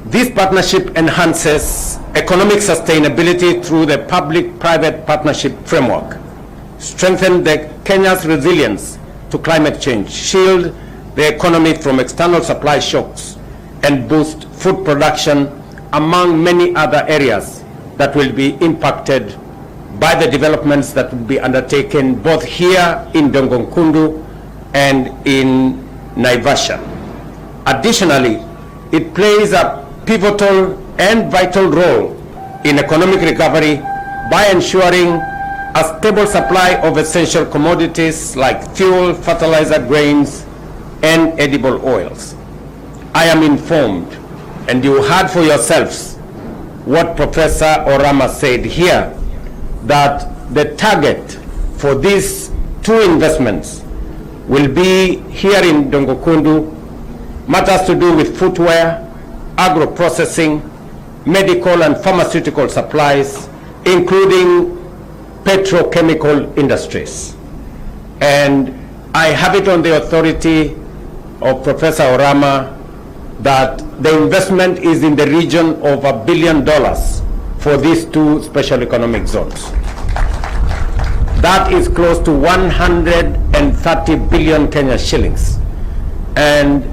This partnership enhances economic sustainability through the public-private partnership framework, strengthen Kenya's resilience to climate change, shield the economy from external supply shocks, and boost food production, among many other areas that will be impacted by the developments that will be undertaken both here in Dongo Kundu and in Naivasha. Additionally, it plays a pivotal and vital role in economic recovery by ensuring a stable supply of essential commodities like fuel, fertilizer, grains, and edible oils. I am informed, and you heard for yourselves what Professor Orama said here, that the target for these two investments will be here in Dongo Kundu, matters to do with footwear, agro-processing, medical and pharmaceutical supplies, including petrochemical industries. And I have it on the authority of Professor Orama that the investment is in the region of $1 billion for these two special economic zones. That is close to 130 billion Kenya shillings. And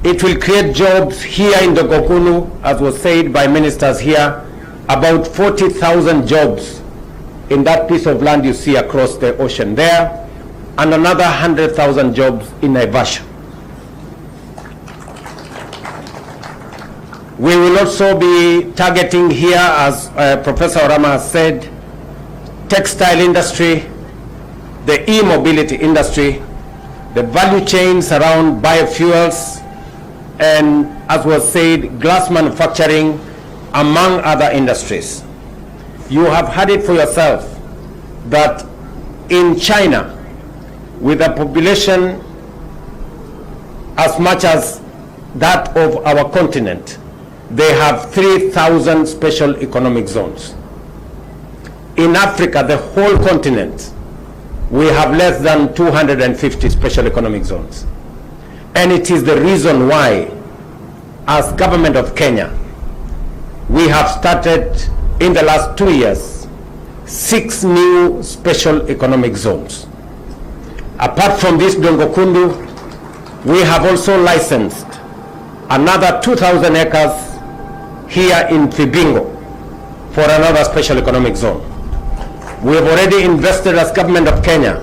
it will create jobs here in Dongo Kundu, as was said by ministers here, about 40,000 jobs in that piece of land you see across the ocean there, and another 100,000 jobs in Naivasha. We will also be targeting here, as Professor Orama has said, textile industry, the e-mobility industry, the value chains around biofuels, and as was said, glass manufacturing, among other industries. You have heard it for yourself that in China, with a population as much as that of our continent, they have 3,000 special economic zones. In Africa, the whole continent, we have less than 250 special economic zones. And it is the reason why, as government of Kenya, we have started in the last 2 years 6 new special economic zones. Apart from this Dongo Kundu, we have also licensed another 2,000 acres here in Fibingo for another special economic zone. We have already invested as government of Kenya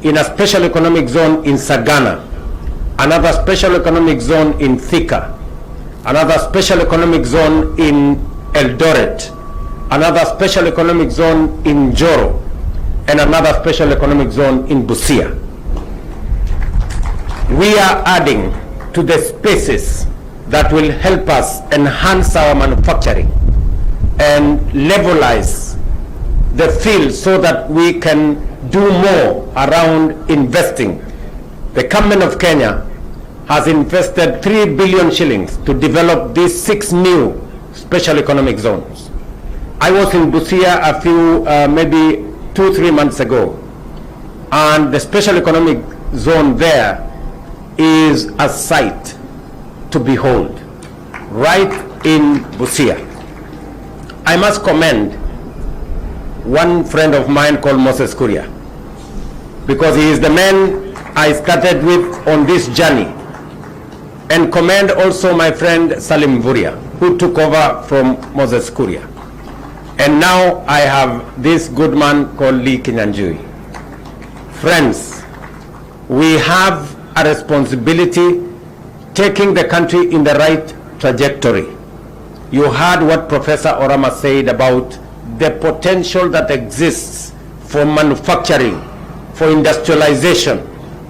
in a special economic zone in Sagana, another special economic zone in Thika, another special economic zone in Eldoret, another special economic zone in Joro, and another special economic zone in Busia. We are adding to the spaces that will help us enhance our manufacturing and levelize the field so that we can do more around investing. The government of Kenya has invested 3 billion shillings to develop these 6 new special economic zones. I was in Busia a few, maybe 2-3 months ago, and the special economic zone there is a sight to behold, right in Busia. I must commend one friend of mine called Moses Kuria, because he is the man I started with on this journey, and commend also my friend Salim Vuria, who took over from Moses Kuria. And now I have this good man called Lee Kinyanjui. Friends, we have a responsibility taking the country in the right trajectory. You heard what Professor Orama said about the potential that exists for manufacturing, for industrialization,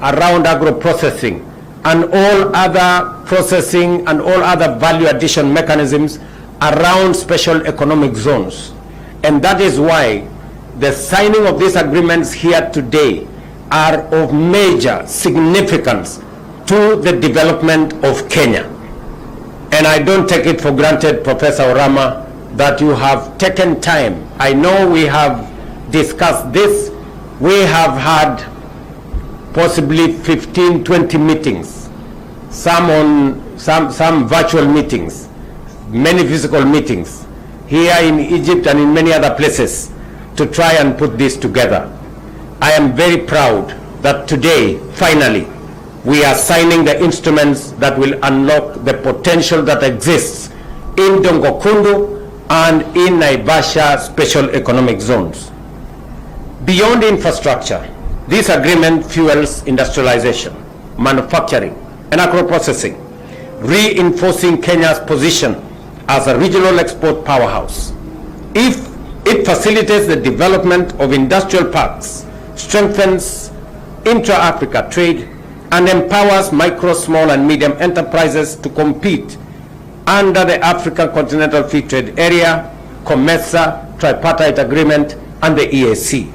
around agro-processing, and all other processing and all other value addition mechanisms around special economic zones. And that is why the signing of these agreements here today are of major significance to the development of Kenya. And I don't take it for granted, Professor Orama, that you have taken time. I know we have discussed this. We have had possibly 15-20 meetings, some virtual meetings, many physical meetings here in Egypt and in many other places to try and put this together. I am very proud that today, finally, we are signing the instruments that will unlock the potential that exists in Dongo Kundu and in Naivasha special economic zones. Beyond infrastructure, this agreement fuels industrialization, manufacturing, and agro-processing, reinforcing Kenya's position as a regional export powerhouse. If it facilitates the development of industrial parks, strengthens intra-Africa trade, and empowers micro, small, and medium enterprises to compete under the African Continental Free Trade Area, COMESA, Tripartite Agreement, and the EAC.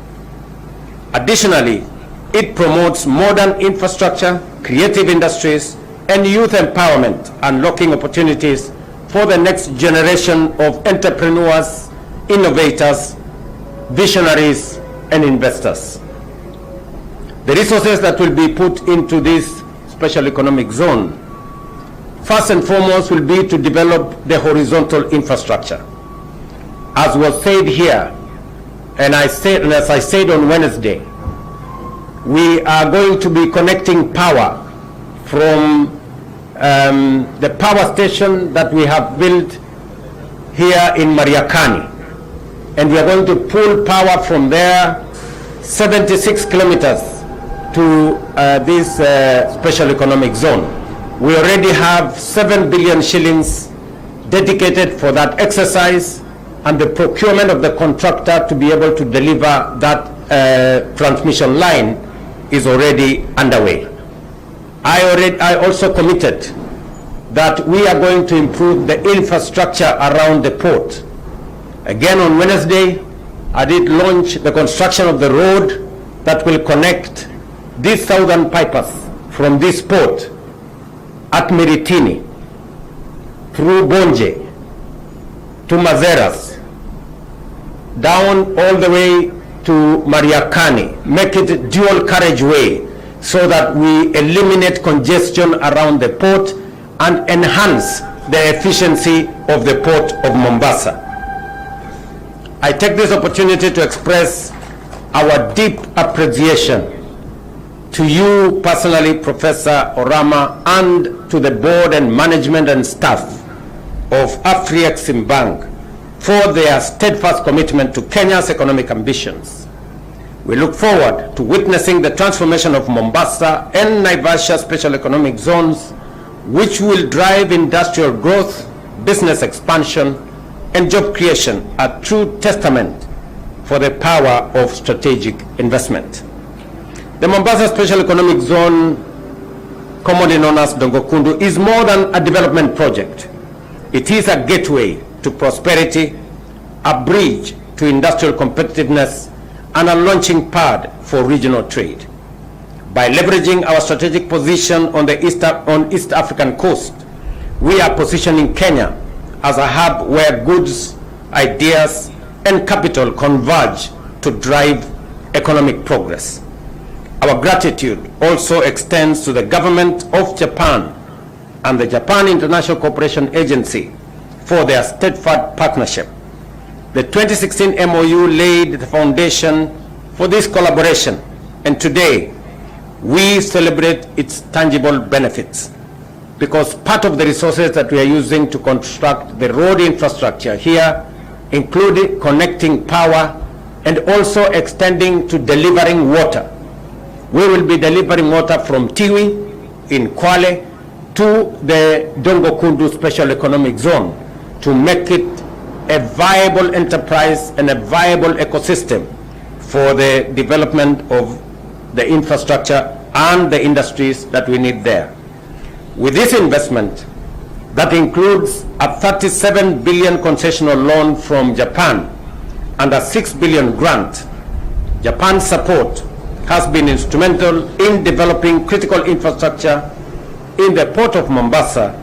Additionally, it promotes modern infrastructure, creative industries, and youth empowerment, unlocking opportunities for the next generation of entrepreneurs, innovators, visionaries, and investors. The resources that will be put into this special economic zone, first and foremost, will be to develop the horizontal infrastructure. As was said here, and as I said on Wednesday, we are going to be connecting power from the power station that we have built here in Mariakani, and we are going to pull power from there 76 kilometers to this special economic zone. We already have 7 billion shillings dedicated for that exercise, and the procurement of the contractor to be able to deliver that transmission line is already underway. I also committed that we are going to improve the infrastructure around the port. Again, on Wednesday, I did launch the construction of the road that will connect these southern pipers from this port at Miritini through Bonje to Mazeras, down all the way to Mariakani, make it dual carriageway so that we eliminate congestion around the port and enhance the efficiency of the port of Mombasa. I take this opportunity to express our deep appreciation to you personally, Professor Orama, and to the board and management and staff of AfriExim Bank for their steadfast commitment to Kenya's economic ambitions. We look forward to witnessing the transformation of Mombasa and Naivasha special economic zones, which will drive industrial growth, business expansion, and job creation, a true testament for the power of strategic investment. The Mombasa Special Economic Zone, commonly known as Dongo Kundu, is more than a development project. It is a gateway to prosperity, a bridge to industrial competitiveness, and a launching pad for regional trade. By leveraging our strategic position on the East African coast, we are positioning Kenya as a hub where goods, ideas, and capital converge to drive economic progress. Our gratitude also extends to the government of Japan and the Japan International Cooperation Agency for their steadfast partnership. The 2016 MOU laid the foundation for this collaboration, and today we celebrate its tangible benefits, because part of the resources that we are using to construct the road infrastructure here, including connecting power and also extending to delivering water. We will be delivering water from Tiwi in Kwale to the Dongo Kundu Special Economic Zone to make it a viable enterprise and a viable ecosystem for the development of the infrastructure and the industries that we need there. With this investment, that includes a 37 billion concessional loan from Japan and a 6 billion grant, Japan's support has been instrumental in developing critical infrastructure in the port of Mombasa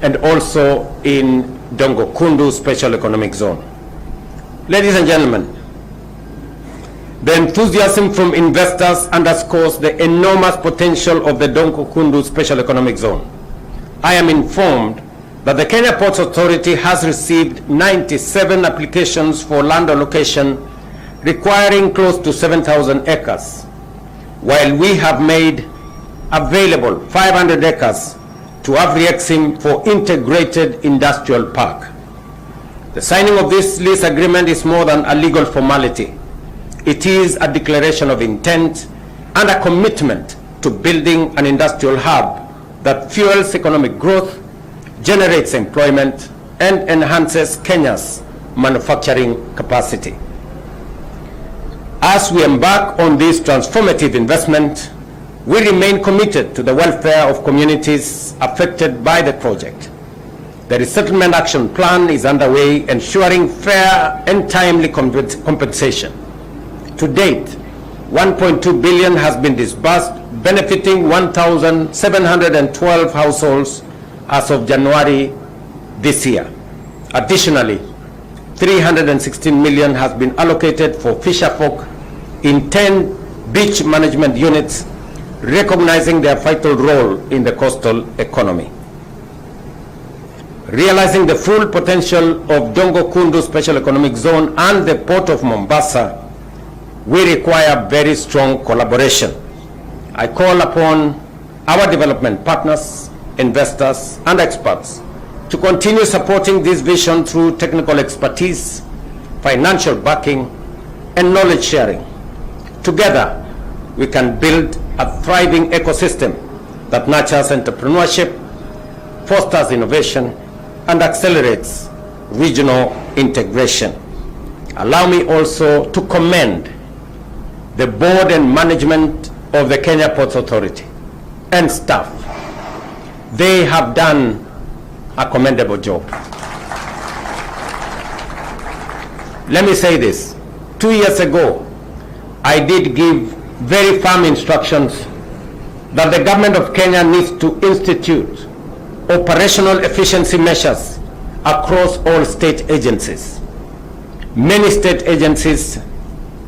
and also in Dongo Kundu Special Economic Zone. Ladies and gentlemen, the enthusiasm from investors underscores the enormous potential of the Dongo Kundu Special Economic Zone. I am informed that the Kenya Ports Authority has received 97 applications for land allocation requiring close to 7,000 acres, while we have made available 500 acres to AfriExim for integrated industrial park. The signing of this lease agreement is more than a legal formality. It is a declaration of intent and a commitment to building an industrial hub that fuels economic growth, generates employment, and enhances Kenya's manufacturing capacity. As we embark on this transformative investment, we remain committed to the welfare of communities affected by the project. The resettlement action plan is underway, ensuring fair and timely compensation. To date, 1.2 billion has been disbursed, benefiting 1,712 households as of January this year. Additionally, 316 million has been allocated for fisherfolk in 10 beach management units, recognizing their vital role in the coastal economy. Realizing the full potential of Dongo Kundu Special Economic Zone and the Port of Mombasa, we require very strong collaboration. I call upon our development partners, investors, and experts to continue supporting this vision through technical expertise, financial backing, and knowledge sharing. Together, we can build a thriving ecosystem that nurtures entrepreneurship, fosters innovation, and accelerates regional integration. Allow me also to commend the board and management of the Kenya Ports Authority and staff. They have done a commendable job. Let me say this. 2 years ago, I did give very firm instructions that the government of Kenya needs to institute operational efficiency measures across all state agencies. Many state agencies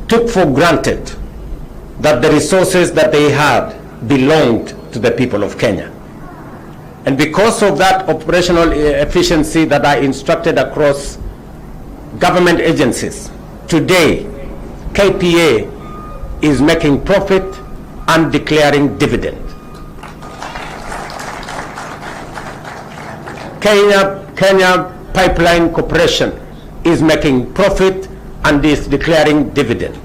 took for granted that the resources that they had belonged to the people of Kenya. And because of that operational efficiency that I instructed across government agencies, today KPA is making profit and declaring dividend. Kenya Pipeline Corporation is making profit and is declaring dividend.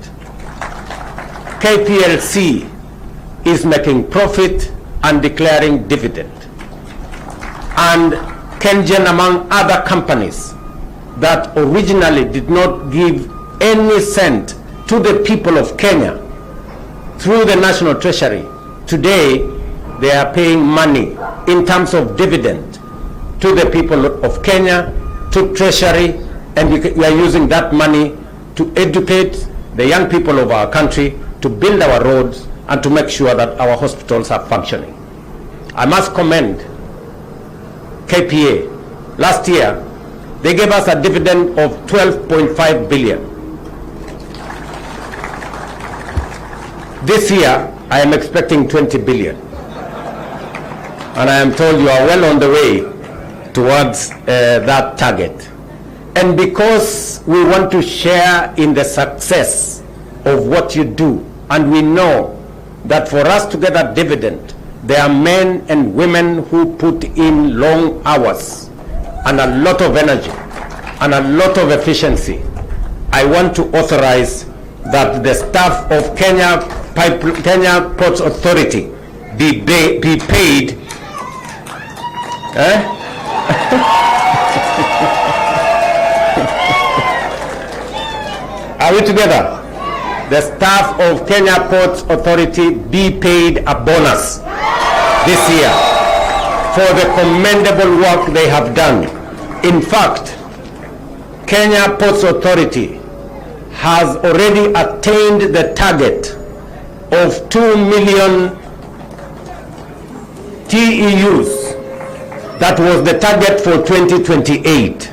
KPLC is making profit and declaring dividend. And Kengen, among other companies that originally did not give any cent to the people of Kenya through the National Treasury, today they are paying money in terms of dividend to the people of Kenya, to Treasury, and we are using that money to educate the young people of our country, to build our roads, and to make sure that our hospitals are functioning. I must commend KPA. Last year, they gave us a dividend of 12.5 billion. This year, I am expecting 20 billion. And I am told you are well on the way towards that target. And because we want to share in the success of what you do, and we know that for us to get a dividend, there are men and women who put in long hours and a lot of energy and a lot of efficiency. I want to authorize that the staff of Kenya Ports Authority be paid Are we together? The staff of Kenya Ports Authority be paid a bonus this year for the commendable work they have done. In fact, Kenya Ports Authority has already attained the target of 2 million TEUs. That was the target for 2028.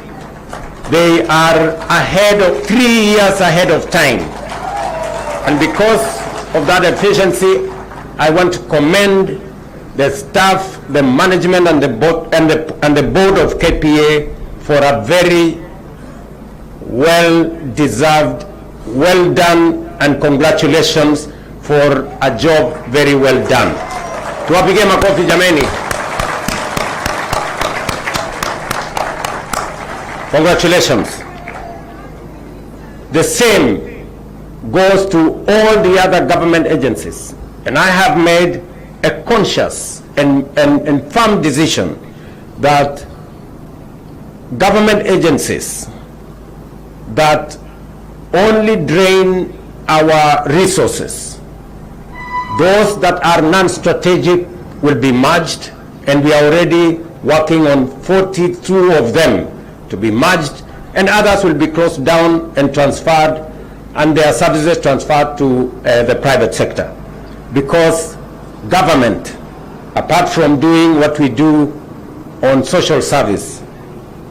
They are ahead of 3 years ahead of time. And because of that efficiency, I want to commend the staff, the management, and the board of KPA for a very well-deserved, well done, and congratulations for a job very well done. Tuwapige makofi jameni. Congratulations. The same goes to all the other government agencies. And I have made a conscious and firm decision that government agencies that only drain our resources. Those that are non-strategic will be merged, and we are already working on 42 of them to be merged, and others will be closed down and transferred, and their services transferred to the private sector. Because government, apart from doing what we do on social service,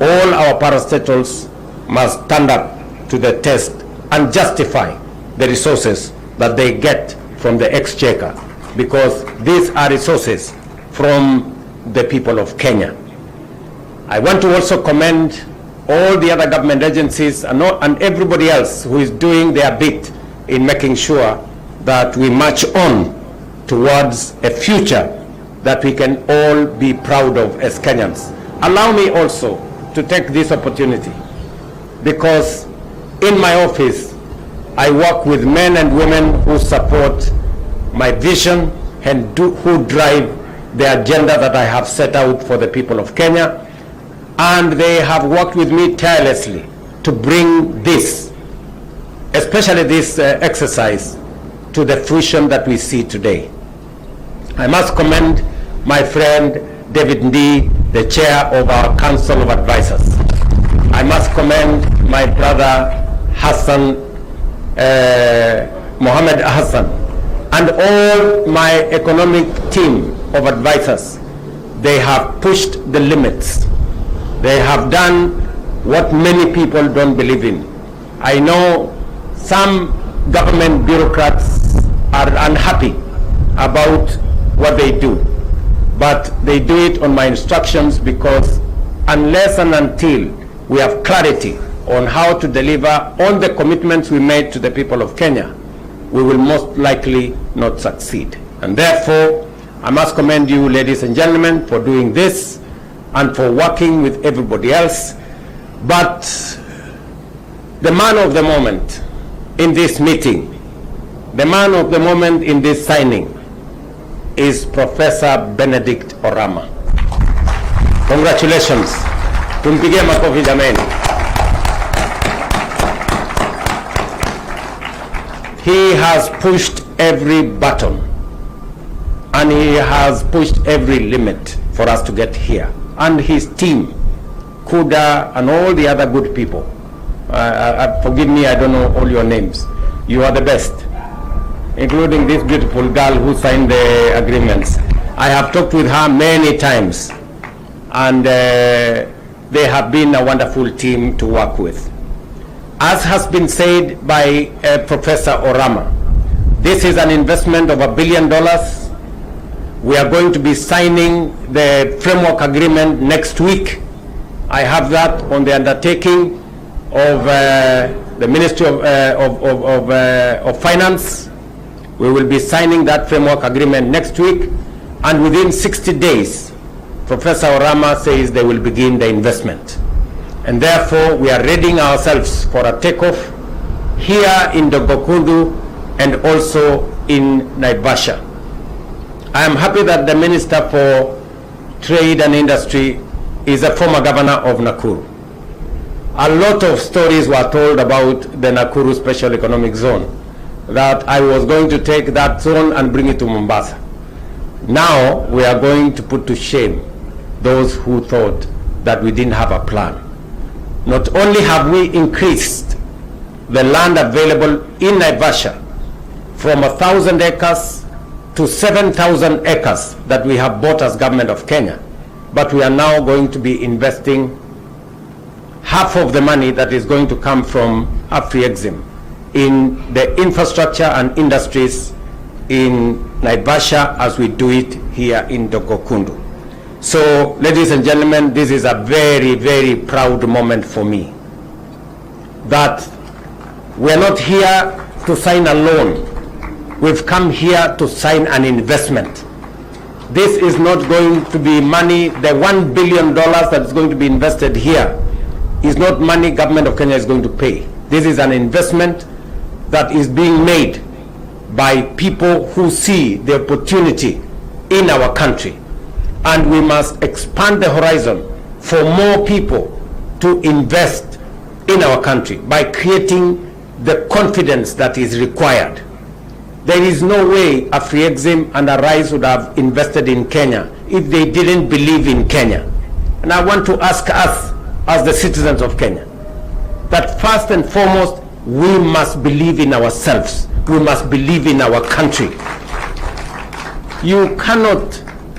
all our parastatals must stand up to the test and justify the resources that they get from the exchequer, because these are resources from the people of Kenya. I want to also commend all the other government agencies and everybody else who is doing their bit in making sure that we march on towards a future that we can all be proud of as Kenyans. Allow me also to take this opportunity, because in my office I work with men and women who support my vision and who drive the agenda that I have set out for the people of Kenya, and they have worked with me tirelessly to bring this, especially this exercise, to the fruition that we see today. I must commend my friend David Ndii, the chair of our Council of Advisors. I must commend my brother Hassan, Mohammed Hassan, and all my economic team of advisors. They have pushed the limits. They have done what many people don't believe in. I know some government bureaucrats are unhappy about what they do, but they do it on my instructions, because unless and until we have clarity on how to deliver on the commitments we made to the people of Kenya, we will most likely not succeed. And therefore, I must commend you, ladies and gentlemen, for doing this and for working with everybody else. But the man of the moment in this meeting, the man of the moment in this signing, is Professor Benedict Orama. Congratulations. Tumpigie makofi jameni. He has pushed every button, and he has pushed every limit for us to get here. And his team, Kuda, and all the other good people. Forgive me, I don't know all your names. You are the best, including this beautiful girl who signed the agreements. I have talked with her many times, and they have been a wonderful team to work with. As has been said by Professor Orama, this is an investment of $1 billion. We are going to be signing the framework agreement next week. I have that on the undertaking of the Ministry of Finance. We will be signing that framework agreement next week, and within 60 days, Professor Orama says they will begin the investment. And therefore, we are readying ourselves for a takeoff here in Dongo Kundu and also in Naivasha. I am happy that the Minister for Trade and Industry is a former governor of Nakuru. A lot of stories were told about the Nakuru Special Economic Zone, that I was going to take that zone and bring it to Mombasa. Now we are going to put to shame those who thought that we didn't have a plan. Not only have we increased the land available in Naivasha from 1,000 acres to 7,000 acres that we have bought as government of Kenya, but we are now going to be investing half of the money that is going to come from AfriExim in the infrastructure and industries in Naivasha as we do it here in Dongo Kundu. So, ladies and gentlemen, this is a very, very proud moment for me, that we're not here to sign a loan. We've come here to sign an investment. This is not going to be money. The $1 billion that is going to be invested here is not money government of Kenya is going to pay. This is an investment that is being made by people who see the opportunity in our country. And we must expand the horizon for more people to invest in our country by creating the confidence that is required. There is no way a Free Exim and a Rise would have invested in Kenya if they didn't believe in Kenya. And I want to ask us, as the citizens of Kenya, that first and foremost, we must believe in ourselves. We must believe in our country. You cannot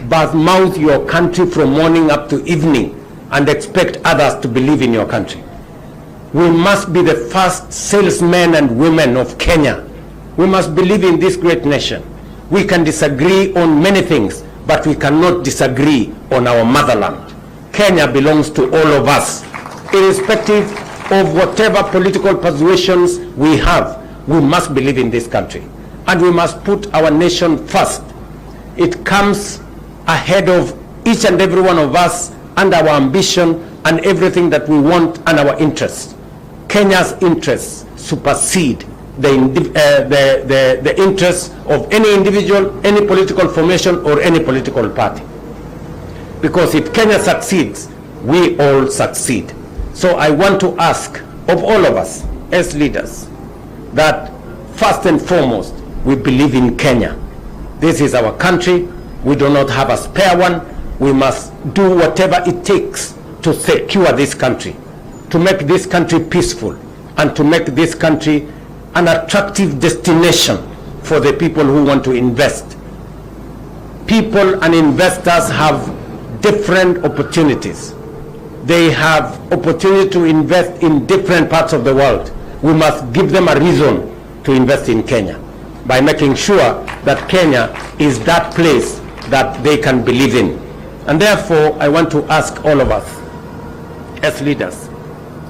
badmouth your country from morning up to evening and expect others to believe in your country. We must be the first salesmen and women of Kenya. We must believe in this great nation. We can disagree on many things, but we cannot disagree on our motherland. Kenya belongs to all of us. Irrespective of whatever political persuasions we have, we must believe in this country. And we must put our nation first. It comes ahead of each and every one of us and our ambition and everything that we want and our interests. Kenya's interests supersede the interests of any individual, any political formation, or any political party. Because if Kenya succeeds, we all succeed. So I want to ask of all of us as leaders that first and foremost, we believe in Kenya. This is our country. We do not have a spare one. We must do whatever it takes to secure this country, to make this country peaceful, and to make this country an attractive destination for the people who want to invest. People and investors have different opportunities. They have opportunity to invest in different parts of the world. We must give them a reason to invest in Kenya by making sure that Kenya is that place that they can believe in. And therefore, I want to ask all of us as leaders,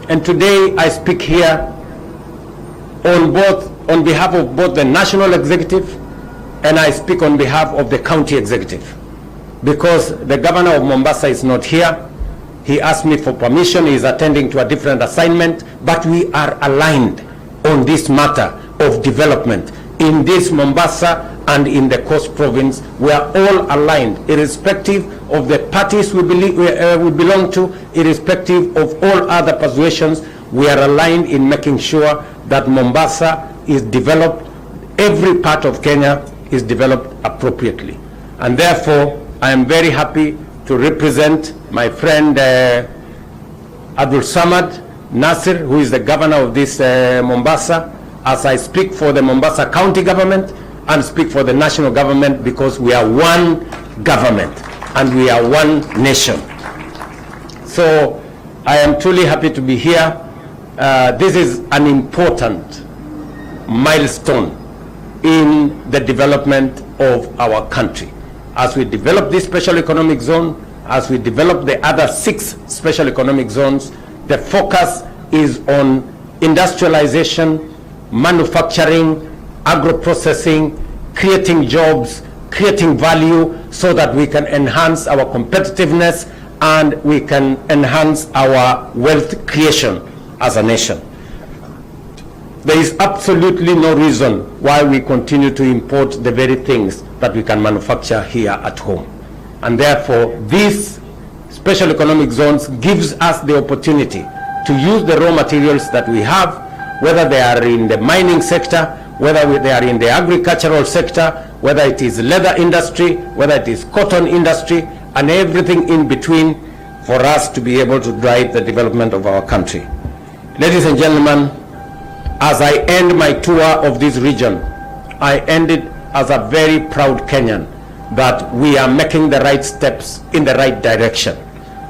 and today I speak here on behalf of both the national executive, and I speak on behalf of the county executive, because the governor of Mombasa is not here. He asked me for permission. He is attending to a different assignment, but we are aligned on this matter of development in this Mombasa and in the Coast Province. We are all aligned, irrespective of the parties we belong to, irrespective of all other persuasions. We are aligned in making sure that Mombasa is developed, every part of Kenya is developed appropriately. And therefore, I am very happy to represent my friend Abdul Samad Nasir, who is the governor of this Mombasa, as I speak for the Mombasa county government and speak for the national government, because we are one government and we are one nation. So I am truly happy to be here. This is an important milestone in the development of our country. As we develop this special economic zone, as we develop the other 6 special economic zones, the focus is on industrialization, manufacturing, agro-processing, creating jobs, creating value, so that we can enhance our competitiveness and we can enhance our wealth creation as a nation. There is absolutely no reason why we continue to import the very things that we can manufacture here at home. And therefore, these special economic zones gives us the opportunity to use the raw materials that we have, whether they are in the mining sector, whether they are in the agricultural sector, whether it is leather industry, whether it is cotton industry, and everything in between, for us to be able to drive the development of our country. Ladies and gentlemen, as I end my tour of this region, I end it as a very proud Kenyan that we are making the right steps in the right direction.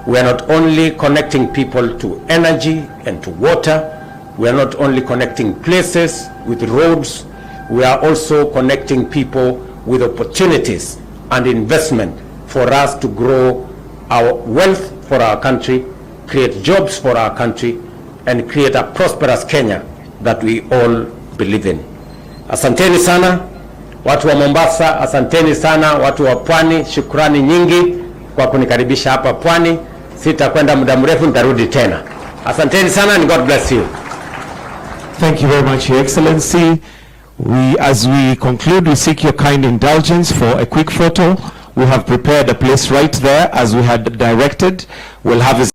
We are not only connecting people to energy and to water, we are not only connecting places with roads, we are also connecting people with opportunities and investment for us to grow our wealth for our country, create jobs for our country, and create a prosperous Kenya that we all believe in. Asanteni sana watu wa Mombasa, asanteni sana watu wa Pwani, shukrani nyingi kwa kunikaribisha hapa Pwani. Sitakwenda muda mrefu, nitarudi tena. Asanteni sana and God bless you. Thank you very much, Your Excellency. As we conclude, we seek your kind indulgence for a quick photo. We have prepared a place right there as we had directed. We'll have